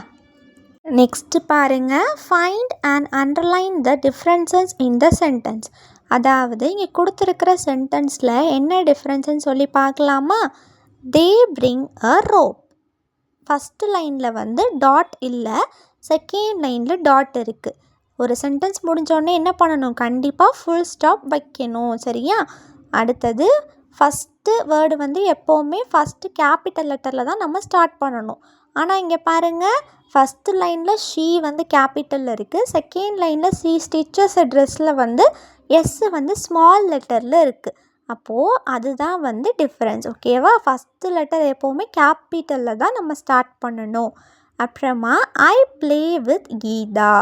நெக்ஸ்ட்டு பாருங்கள். Find and underline the differences in the sentence. அதாவது இங்கே கொடுத்துருக்கிற சென்டென்ஸில் என்ன டிஃப்ரென்ஸ்ன்னு சொல்லி பார்க்கலாமா? They bring a rope. First லைனில் டாட் இல்லை, செகண்ட் லைனில் டாட் இருக்குது. ஒரு சென்டென்ஸ் முடிஞ்சோடனே என்ன பண்ணணும், கண்டிப்பாக ஃபுல் ஸ்டாப் வைக்கணும். சரியா? அடுத்தது ஃபஸ்ட்டு வேர்டு எப்போவுமே ஃபஸ்ட்டு கேபிட்டல் லெட்டரில் தான் நம்ம ஸ்டார்ட் பண்ணணும். ஆனால் இங்கே பாருங்கள், ஃபஸ்ட்டு லைனில் ஷீ வந்து கேபிட்டலில் இருக்குது, செகண்ட் லைனில் ஷீ ஸ்டிச்சஸ் அ ட்ரெஸ்ஸில் வந்து எஸ் வந்து ஸ்மால் லெட்டரில் இருக்குது. அப்போது அதுதான் வந்து டிஃப்ரென்ஸ். ஓகேவா? ஃபஸ்ட்டு லெட்டர் எப்போவுமே கேபிட்டலில் தான் நம்ம ஸ்டார்ட் பண்ணணும். அப்புறமா I play with Geetha.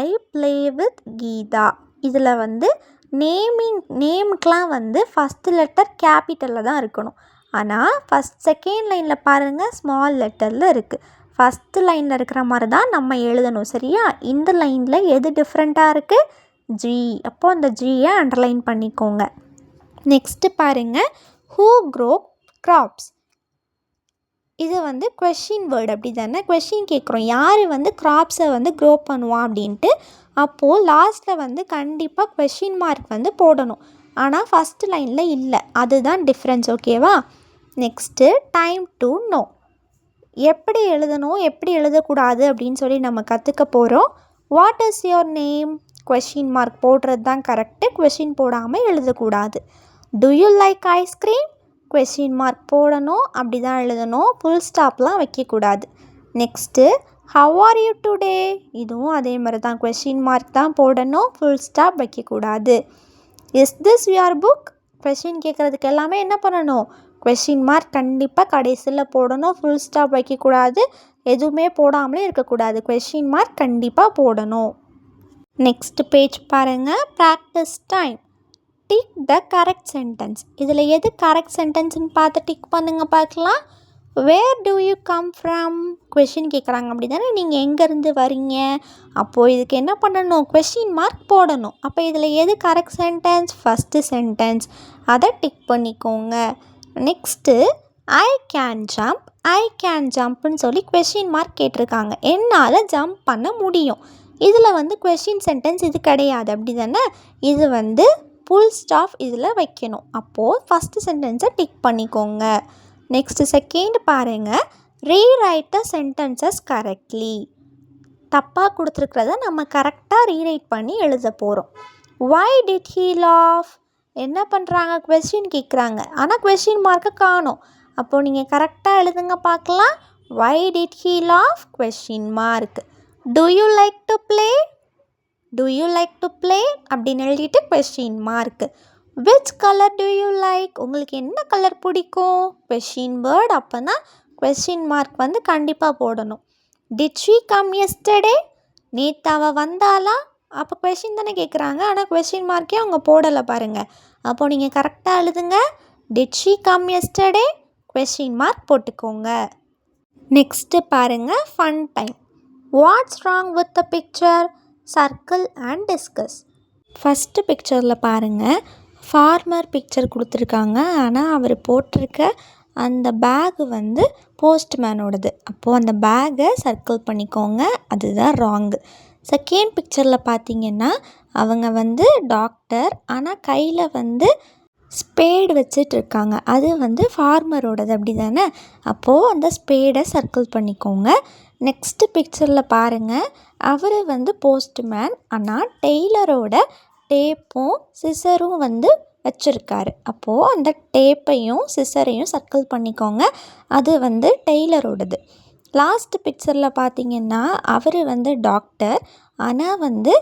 I play with Geetha. இதில் வந்து நேமுக்கெலாம் வந்து ஃபஸ்ட்டு லெட்டர் கேபிட்டலில் தான் இருக்கணும். ஆனால் செகண்ட் லைனில் பாருங்கள், ஸ்மால் லெட்டரில் இருக்குது. ஃபஸ்ட்டு லைனில் இருக்கிற மாதிரி தான் நம்ம எழுதணும். சரியா? இந்த லைனில் எது டிஃப்ரெண்ட்டாக இருக்குது? ஜி. அப்போது அந்த ஜியை அண்டர்லைன் பண்ணிக்கோங்க. நெக்ஸ்ட்டு பாருங்கள், ஹூ க்ரோ கிராப்ஸ். இது வந்து கொஷின் வேர்டு. அப்படி தானே? கொஷின் கேட்குறோம், யார் வந்து கிராப்ஸை வந்து க்ரோ பண்ணுவான் அப்படின்ட்டு. அப்போது லாஸ்ட்டில் வந்து கண்டிப்பாக கொஷின் மார்க் வந்து போடணும். ஆனால் ஃபஸ்ட்டு லைனில் இல்லை. அதுதான் டிஃப்ரென்ஸ். ஓகேவா? Next time to know. எப்படி எழுதணும், எப்படி எழுதக்கூடாது அப்படின்னு சொல்லி நம்ம கற்றுக்க போகிறோம். What is your name? Question mark போடுறது தான் கரெக்டு. கொஷின் போடாமல் எழுதக்கூடாது. To you like ice cream? Question mark போடணும். அப்படி தான் எழுதணும். ஃபுல் ஸ்டாப்லாம் வைக்கக்கூடாது. Next how are you today? இதுவும் அதே மாதிரி தான். கொஷின் மார்க் தான் போடணும். ஃபுல் ஸ்டாப் வைக்கக்கூடாது. Is this your book? Question கேட்குறதுக்கு எல்லாமே என்ன பண்ணணும்? கொஷின் மார்க் கண்டிப்பாக கடைசியில் போடணும். ஃபுல் ஸ்டாப் வைக்கக்கூடாது. எதுவுமே போடாமலே இருக்கக்கூடாது. கொஷின் மார்க் கண்டிப்பாக போடணும். நெக்ஸ்ட் பேஜ் பாருங்கள், practice time. Tick the correct sentence. இதில் எது கரெக்ட் சென்டென்ஸ்னு பார்த்து டிக் பண்ணுங்க பார்க்கலாம். Where do you come from? Question கேட்குறாங்க. அப்படி தானே? நீங்கள் எங்கேருந்து வரீங்க? அப்போது இதுக்கு என்ன பண்ணணும்? கொஷின் மார்க் போடணும். அப்போ இதில் எது கரெக்ட் சென்டென்ஸ்? First sentence. அதை டிக் பண்ணிக்கோங்க. Next I can jump. I can ஜம்ப்னு சொல்லி கொஷின் மார்க் கேட்டிருக்காங்க. என்னால் ஜம்ப் பண்ண முடியும். இதில் வந்து கொஷின் சென்டென்ஸ் இது கிடையாது. அப்படி தானே? இது வந்து ஃபுல் ஸ்டாப் இதில் வைக்கணும். அப்போது ஃபஸ்ட்டு சென்டென்ஸை டிக் பண்ணிக்கோங்க. நெக்ஸ்ட்டு செகண்ட் பாருங்கள், ரீரைட் த சென்டென்சஸ் கரெக்ட்லி. தப்பாக கொடுத்துருக்கிறத நம்ம கரெக்டாக ரீரைட் பண்ணி எழுத போகிறோம். Why did he laugh? என்ன பண்ணுறாங்க? கொஷின் கேட்குறாங்க. ஆனால் கொஷின் மார்க்கை காணோம். அப்போது நீங்கள் கரெக்டாக எழுதுங்க பார்க்கலாம். Why did he laugh? Question mark. Do you like to play? Do you like to play அப்படின்னு எழுதிட்டு question mark. Which colour do you like? உங்களுக்கு என்ன கலர் பிடிக்கும்? Question word. அப்போனா கொஷின் மார்க் வந்து கண்டிப்பாக போடணும். Did she come yesterday? நேற்று அவள் வந்தாளா? அப்போ கொஷின் தானே கேட்குறாங்க. ஆனால் கொஷின் மார்க்கே அவங்க போடலை பாருங்கள். அப்போது நீங்கள் கரெக்டாக எழுதுங்க. Did she come yesterday? Question mark போட்டுக்கோங்க. நெக்ஸ்ட்டு பாருங்கள், fun time. What's wrong with the picture? Circle and discuss. First பிக்சரில் பாருங்கள், ஃபார்மர் பிக்சர் கொடுத்துருக்காங்க. ஆனால் அவர் போட்டிருக்க அந்த பேகு வந்து போஸ்ட்மேனோடது. அப்போது அந்த பேக்கை சர்க்கிள் பண்ணிக்கோங்க. அதுதான் ராங்கு. செகண்ட் பிக்சரில் பார்த்திங்கன்னா, அவங்க வந்து டாக்டர், ஆனால் கையில் வந்து ஸ்பேடு வச்சிட்ருக்காங்க. அது வந்து ஃபார்மரோடது. அப்படி தானே? அப்போது அந்த ஸ்பேடை சர்க்கிள் பண்ணிக்கோங்க. நெக்ஸ்ட்டு பிக்சரில் பாருங்கள், அவர் வந்து போஸ்ட்மேன், ஆனால் டெய்லரோட டேப்பும் சிசரும் வந்து வச்சுருக்காரு. அப்போது அந்த டேப்பையும் சிசரையும் சர்க்கிள் பண்ணிக்கோங்க. அது வந்து டெய்லரோடது. லாஸ்ட் பிக்சரில் பார்த்திங்கன்னா, அவர் வந்து டாக்டர், ஆனால் வந்து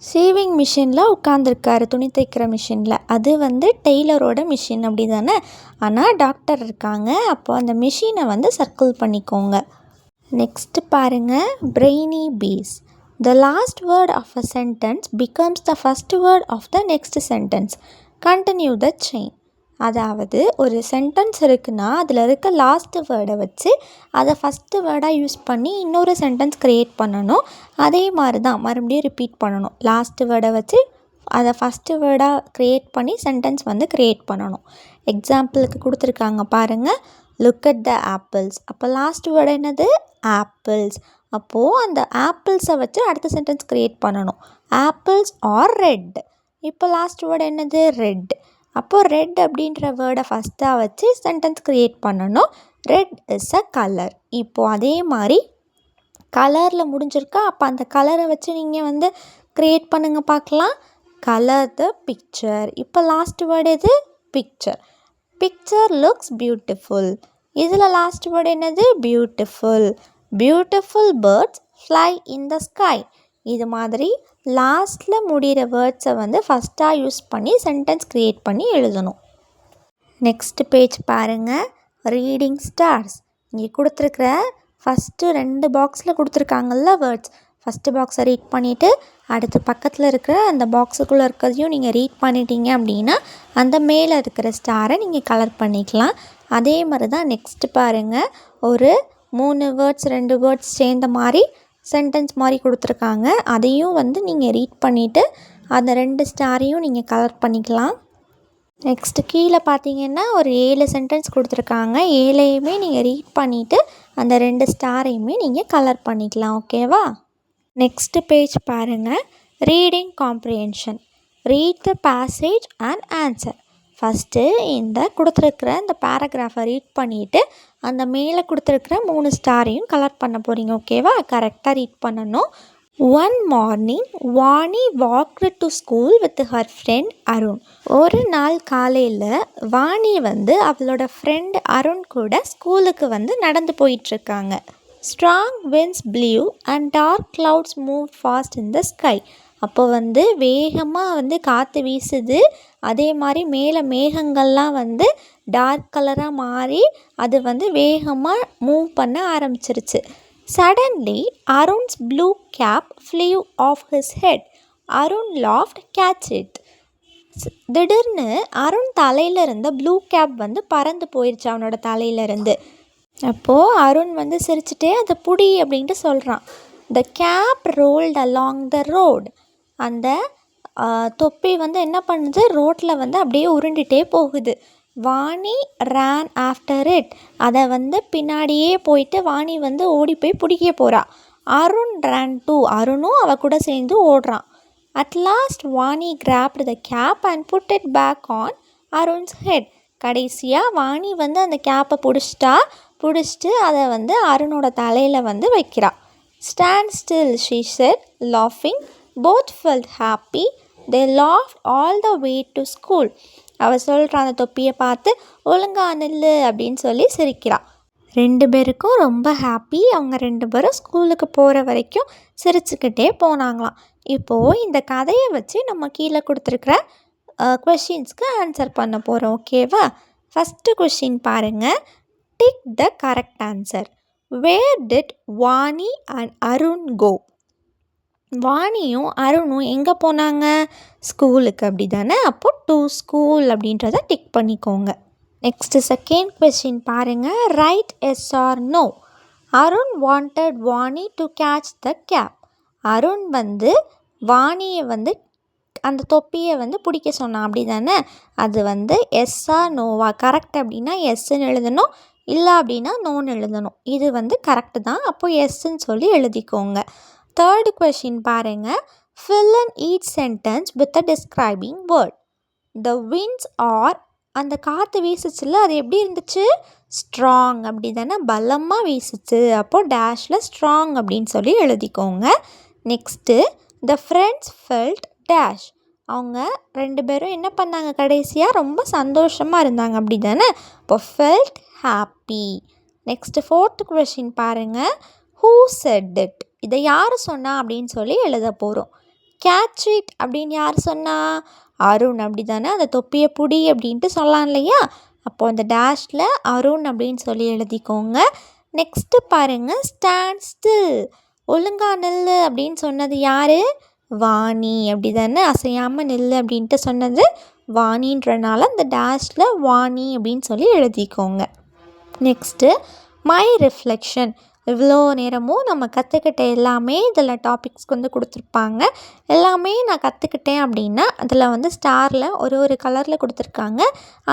ஷேவிங் மிஷினில் உட்காந்துருக்காரு, துணி தைக்கிற மிஷினில். அது வந்து டெய்லரோட மிஷின். அப்படி தானே? ஆனால் டாக்டர் இருக்காங்க. அப்போது அந்த மிஷினை வந்து சர்க்கிள் பண்ணிக்கோங்க. நெக்ஸ்ட்டு பாருங்கள், brainy bees. The last word of a sentence becomes the first word of the next sentence. Continue the chain. அதாவது ஒரு சென்டென்ஸ் இருக்குன்னா அதில் இருக்க லாஸ்ட் வேர்டை வச்சு அதை ஃபஸ்ட்டு வேர்டாக யூஸ் பண்ணி இன்னொரு சென்டென்ஸ் க்ரியேட் பண்ணணும். அதே மாதிரி தான் மறுபடியும் ரிப்பீட் பண்ணணும். லாஸ்ட்டு வேர்டை வச்சு அதை ஃபஸ்ட்டு வேர்டாக க்ரியேட் பண்ணி சென்டென்ஸ் வந்து க்ரியேட் பண்ணணும். எக்ஸாம்பிளுக்கு கொடுத்துருக்காங்க பாருங்கள், லுக் அட் த ஆப்பிள்ஸ். அப்போ லாஸ்ட் வேர்டு என்னது? ஆப்பிள்ஸ். அப்போது அந்த ஆப்பிள்ஸை வச்சு அடுத்த சென்டென்ஸ் க்ரியேட் பண்ணணும். Apples R red. இப்போ லாஸ்ட் வேர்டு என்னது? ரெட். அப்போது ரெட் அப்படின்ற வேர்டை ஃபஸ்ட்டாக வச்சு சென்டென்ஸ் க்ரியேட் பண்ணணும். Red is a colour. இப்போது அதே மாதிரி கலரில் முடிஞ்சிருக்கா? அப்போ அந்த கலரை வச்சு நீங்கள் வந்து க்ரியேட் பண்ணுங்கள் பார்க்கலாம். Colour the picture. இப்போ லாஸ்ட் வேர்டு எது? பிக்சர். Picture looks beautiful. இதில் லாஸ்ட் வேர்டு என்னது? Beautiful. Beautiful birds fly in the sky. இது மாதிரி லாஸ்ட்டில் முடிகிற வேர்ட்ஸை வந்து ஃபஸ்ட்டாக யூஸ் பண்ணி சென்டென்ஸ் க்ரியேட் பண்ணி எழுதணும். நெக்ஸ்ட் பேஜ் பாருங்கள். Reading stars. இங்கே கொடுத்துருக்குற ஃபஸ்ட்டு 2 பாக்ஸில் கொடுத்துருக்காங்கல்ல வேர்ட்ஸ். ஃபஸ்ட்டு பாக்ஸை ரீட் பண்ணிவிட்டு அடுத்து பக்கத்தில் இருக்கிற அந்த பாக்ஸுக்குள்ளே இருக்கிறதையும் நீங்கள் ரீட் பண்ணிட்டீங்க அப்படின்னா அந்த மேலே இருக்கிற ஸ்டாரை நீங்கள் கலர் பண்ணிக்கலாம். அதே மாதிரி தான் நெக்ஸ்ட்டு பாருங்கள். ஒரு 3 வேர்ட்ஸ் 2 வேர்ட்ஸ் சேர்ந்த மாதிரி சென்டென்ஸ் மாதிரி கொடுத்துருக்காங்க. அதையும் வந்து நீங்கள் ரீட் பண்ணிவிட்டு அந்த 2 ஸ்டாரையும் நீங்கள் கலர் பண்ணிக்கலாம். நெக்ஸ்ட்டு கீழே பார்த்தீங்கன்னா ஒரு 7 சென்டென்ஸ் கொடுத்துருக்காங்க. 7ஐயுமே நீங்கள் ரீட் பண்ணிவிட்டு அந்த 2 ஸ்டாரையுமே நீங்கள் கலர் பண்ணிக்கலாம். ஓகேவா? நெக்ஸ்ட்டு பேஜ் பாருங்கள். Reading comprehension. Read the passage and answer. First இந்த கொடுத்துருக்குற இந்த பேராகிராஃபை ரீட் பண்ணிவிட்டு அந்த மேலே கொடுத்துருக்குற 3 ஸ்டாரையும் கலர் பண்ண போகிறீங்க. ஓகேவா? கரெக்டாக ரீட் பண்ணணும். One morning Vani walked to school with her friend Arun. ஒரு நாள் காலையில் வாணி வந்து அவளோட ஃப்ரெண்ட் அருண் கூட ஸ்கூலுக்கு வந்து நடந்து போயிட்டுருக்காங்க. Strong winds blew and dark clouds moved fast in the sky. அப்போ வந்து வேகமாக வந்து காற்று வீசுது. அதே மாதிரி மேலே மேகங்கள்லாம் வந்து டார்க் கலராக மாறி அது வந்து வேகமாக மூவ் பண்ண ஆரம்பிச்சிருச்சு. Suddenly Arun's blue cap flew off his head. Arun laughed, catch it. திடீர்னு அருண் தலையில் இருந்த ப்ளூ கேப் வந்து பறந்து போயிடுச்சு அவனோட தலையிலேருந்து. அப்போது அருண் வந்து சிரிச்சுட்டே அதை புடி அப்படின்ட்டு சொல்கிறான். The cap rolled along the road. அந்த தொப்பி வந்து என்ன பண்ணுது? ரோட்டில் வந்து அப்படியே உருண்டுகிட்டே போகுது. Vani ran after it. அதை வந்து பின்னாடியே போயிட்டு வாணி வந்து ஓடி போய் பிடிக்க போகிறா. Arun ran too. அருணும் அவ கூட சேர்ந்து ஓடுறான். At last Vani grabbed the cap and put it back on Arun's head. கடைசியாக வாணி வந்து அந்த கேப்பை பிடிச்சிட்டு அதை வந்து அருணோட தலையில் வந்து வைக்கிறா. ஸ்டாண்ட் ஸ்டில் ஷீ செட் லாஃபிங். Both felt happy. They laughed all the way to school. அவள் சொல்கிறா அந்த தொப்பியை பார்த்து ஒழுங்கா நில்லு அப்படின்னு சொல்லி சிரிக்கிறா. 2 பேருக்கும் ரொம்ப ஹாப்பி. அவங்க 2 பேரும் ஸ்கூலுக்கு போகிற வரைக்கும் சிரிச்சுக்கிட்டே போனாங்களாம். இப்போது இந்த கதையை வச்சு நம்ம கீழே கொடுத்துருக்குற கொஷின்ஸ்க்கு ஆன்சர் பண்ண போகிறோம். ஓகேவா? ஃபஸ்ட்டு கொஷின் பாருங்கள். Tick the correct answer. Where did Vani and Arun go? வாணியும் அருணும் எங்கே போனாங்க? ஸ்கூலுக்கு. அப்படி தானே? அப்போ டு ஸ்கூல் அப்படின்றத டிக் பண்ணிக்கோங்க. நெக்ஸ்ட்டு செகண்ட் கொஸ்டின் பாருங்கள். Write yes or no. Arun wanted Vani to catch the cap. Arun வந்து வாணியை வந்து அந்த தொப்பியை வந்து பிடிக்க சொன்னான். அப்படி தானே? அது வந்து எஸ்ஸா நோவா? கரெக்ட் அப்படின்னா எஸ்ன்னு எழுதணும், இல்லை அப்படின்னா நோன்னு எழுதணும். இது வந்து கரெக்டு தான். அப்போது எஸ்ன்னு சொல்லி எழுதிக்கோங்க. தேர்டு கொஷின் பாருங்கள். fill in each sentence with a describing word. the winds are. அந்த காற்று வீசுச்சுல, அது எப்படி இருந்துச்சு? ஸ்ட்ராங். அப்படி தானே? பலமாக வீசுச்சு. அப்போது டேஷில் ஸ்ட்ராங் அப்படின்னு சொல்லி எழுதிக்கோங்க. Next the friends felt dash. அவங்க 2 பேரும் என்ன பண்ணாங்க? கடைசியாக ரொம்ப சந்தோஷமாக இருந்தாங்க. அப்படி தானே? இப்போ felt happy. Next fourth question பாருங்கள். Who said it? இதை யார் சொன்னா அப்படின்னு சொல்லி எழுத போகிறோம். கேட்ச் இட் அப்படின்னு யார் சொன்னா? அருண். அப்படி தானே? அந்த தொப்பியை புடி அப்படின்ட்டு சொல்லலாம் இல்லையா? அப்போது அந்த டேஷில் அருண் அப்படின்னு சொல்லி எழுதிக்கோங்க. நெக்ஸ்ட்டு பாருங்கள். Stand still. ஒழுங்கா நில்லு அப்படின்னு சொன்னது யார்? வாணி. அப்படி தானே? அசையாமல் நில்லு அப்படின்ட்டு சொன்னது வாணின்றனால அந்த டேஷில் வாணி அப்படின்னு சொல்லி எழுதிக்கோங்க. Next my reflection. இவ்வளோ நேரமும் நம்ம கற்றுக்கிட்ட எல்லாமே இதில் டாபிக்ஸ்க்கு வந்து கொடுத்துருப்பாங்க. எல்லாமே நான் கற்றுக்கிட்டேன் அப்படின்னா அதில் வந்து ஸ்டாரில் ஒரு கலரில் கொடுத்துருக்காங்க.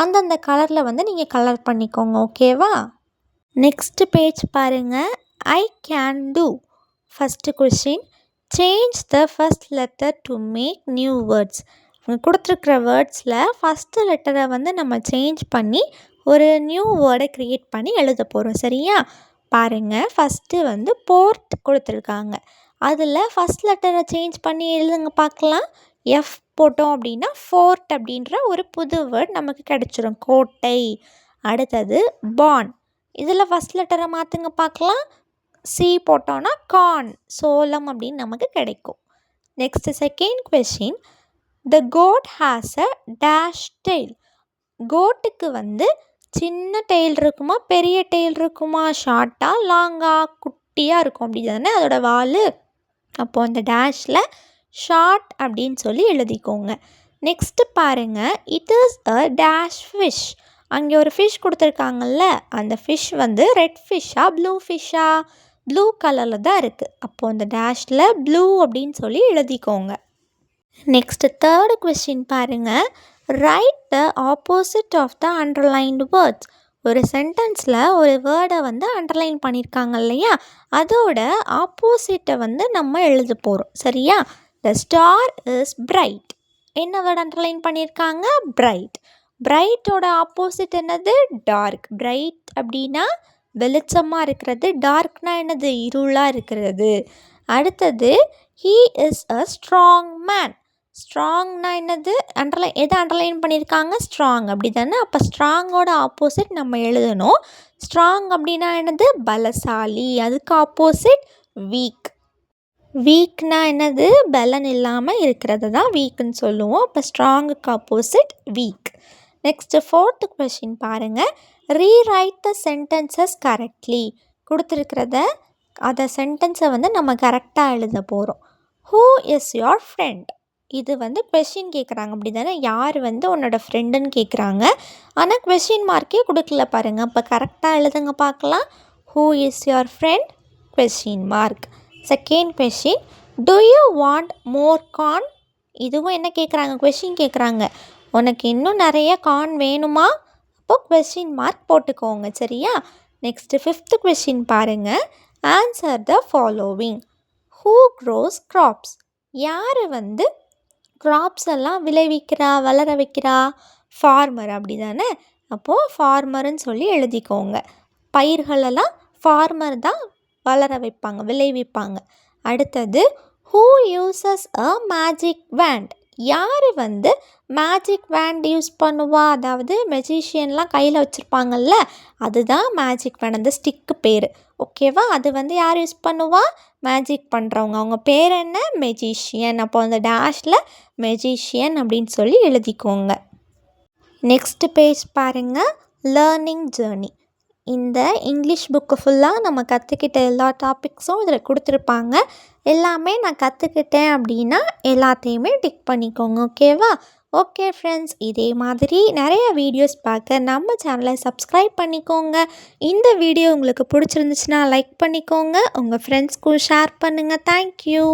அந்தந்த கலரில் வந்து நீங்கள் கலர் பண்ணிக்கோங்க. ஓகேவா? நெக்ஸ்ட்டு பேஜ் பாருங்கள். I can do. First question. Change the first letter to make new words. கொடுத்துருக்குற வேர்ட்ஸில் ஃபஸ்ட்டு லெட்டரை வந்து நம்ம சேஞ்ச் பண்ணி ஒரு நியூ வேர்டை க்ரியேட் பண்ணி எழுத போகிறோம். சரியா? பாருங்கள். ஃபஸ்ட்டு வந்து போர்ட் கொடுத்துருக்காங்க. அதில் ஃபஸ்ட் லெட்டரை சேஞ்ச் பண்ணி எழுதுங்க பார்க்கலாம். எஃப் போட்டோம் அப்படின்னா ஃபோர்ட் அப்படின்ற ஒரு புது வேர்ட் நமக்கு கிடச்சிரும். கோட்டை. அடுத்தது பான். இதில் ஃபஸ்ட் லெட்டரை மாற்றுங்க பார்க்கலாம். சி போட்டோன்னா கார்ன், சோளம் அப்படின்னு நமக்கு கிடைக்கும். Next second question, the goat has a dash tail. கோட்டுக்கு வந்து சின்ன டெய்ல் இருக்குமா பெரிய டெய்ல் இருக்குமா, ஷார்ட்டாக லாங்காக குட்டியாக இருக்கும் அப்படி தானே அதோட வால். அப்போது அந்த டேஷில் ஷார்ட் அப்படின்னு சொல்லி எழுதிக்கோங்க. நெக்ஸ்ட்டு பாருங்கள், it is a dash fish. அங்கே ஒரு ஃபிஷ் கொடுத்துருக்காங்கல்ல, அந்த ஃபிஷ் வந்து ரெட் ஃபிஷ்ஷா ப்ளூ ஃபிஷ்ஷா, ப்ளூ கலரில் தான் இருக்குது. அப்போது அந்த டேஷில் ப்ளூ அப்படின்னு சொல்லி எழுதிக்கோங்க. நெக்ஸ்ட்டு தேர்டு கொஸ்டின் பாருங்கள், write the opposite of the underlined words. ஒரு சென்டென்ஸில் ஒரு வேர்டை வந்து அண்டர்லைன் பண்ணியிருக்காங்க இல்லையா, அதோட ஆப்போசிட்டை வந்து நம்ம எழுத போகிறோம். சரியா? The star is bright. என்ன வேர்டு அண்டர்லைன் பண்ணியிருக்காங்க? பிரைட். பிரைட்டோட ஆப்போசிட் என்னது? டார்க். பிரைட் அப்படின்னா வெளிச்சமாக இருக்கிறது, டார்க்னா என்னது? இருளாக இருக்கிறது. அடுத்தது, he is a strong man. ஸ்ட்ராங்னா என்னது? எதை அண்டர்லைன் பண்ணியிருக்காங்க? ஸ்ட்ராங் அப்படி தானே. அப்போ ஸ்ட்ராங்கோட ஆப்போசிட் நம்ம எழுதணும். ஸ்ட்ராங் அப்படின்னா என்னது? பலசாலி. அதுக்கு ஆப்போசிட் வீக். வீக்னா என்னது? பலன் இல்லாமல் இருக்கிறது தான் வீக்குன்னு சொல்லுவோம். அப்போ ஸ்ட்ராங்குக்கு opposite weak. Next fourth question பாருங்கள், ரீரைட் த சென்டென்சஸ் கரெக்ட்லி. கொடுத்துருக்கிறத அதை சென்டென்ஸை வந்து நம்ம கரெக்டாக எழுத போகிறோம். Who is your friend? இது வந்து கொஷின் கேட்குறாங்க அப்படி தானே, யார் வந்து உன்னோட ஃப்ரெண்டுன்னு கேட்குறாங்க. ஆனால் கொஷின் மார்க்கே கொடுக்கல பாருங்கள். அப்போ கரெக்டாக எழுதுங்க பார்க்கலாம். Who is your friend? Question mark. Second question, to you want more corn? இதுவும் என்ன கேட்குறாங்க? கொஷின் கேட்குறாங்க. உனக்கு இன்னும் நிறைய கார்ன் வேணுமா? அப்போ கொஷின் மார்க் போட்டுக்கோங்க. சரியா? நெக்ஸ்ட்டு ஃபிஃப்த்து கொஷின் பாருங்கள், answer the following. Who grows crops? யார் வந்து கிராப்ஸ் எல்லாம் விளைவிக்கிறா, வளர வைக்கிறா? ஃபார்மர் அப்படி தானே. அப்போது ஃபார்மருன்னு சொல்லி எழுதிக்கோங்க. பயிர்களெல்லாம் ஃபார்மர் தான் வளர வைப்பாங்க, விளைவிப்பாங்க. அடுத்தது, who uses a magic want? யார் வந்து மேஜிக் வேண்ட் யூஸ் பண்ணுவா? அதாவது மெஜிஷியன்லாம் கையில் வச்சுருப்பாங்கல்ல, அதுதான் மேஜிக் வேண்ட், அந்த ஸ்டிக்கு பேர். ஓகேவா? அது வந்து யார் யூஸ் பண்ணுவா? மேஜிக் பண்ணுறவங்க. அவங்க பேர் என்ன? மெஜிஷியன். அப்போ அந்த டேஷில் மெஜிஷியன் அப்படின்னு சொல்லி எழுதிக்கோங்க. நெக்ஸ்ட் பேஜ் பாருங்கள், லேர்னிங் ஜேர்னி. இந்த இங்கிலீஷ் புக்கு ஃபுல்லாக நம்ம கற்றுக்கிட்ட எல்லா டாபிக்ஸும் இதில் கொடுத்துருப்பாங்க. எல்லாமே நான் கற்றுக்கிட்டேன் அப்படின்னா எல்லாத்தையுமே டிக் பண்ணிக்கோங்க. ஓகேவா? ஓகே ஃப்ரெண்ட்ஸ், இதே மாதிரி நிறைய வீடியோஸ் பார்க்க நம்ம சேனலை சப்ஸ்கிரைப் பண்ணிக்கோங்க. இந்த வீடியோ உங்களுக்கு பிடிச்சிருந்துச்சுன்னா லைக் பண்ணிக்கோங்க, உங்கள் ஃப்ரெண்ட்ஸ்க்கும் ஷேர் பண்ணுங்கள். தேங்க்யூ.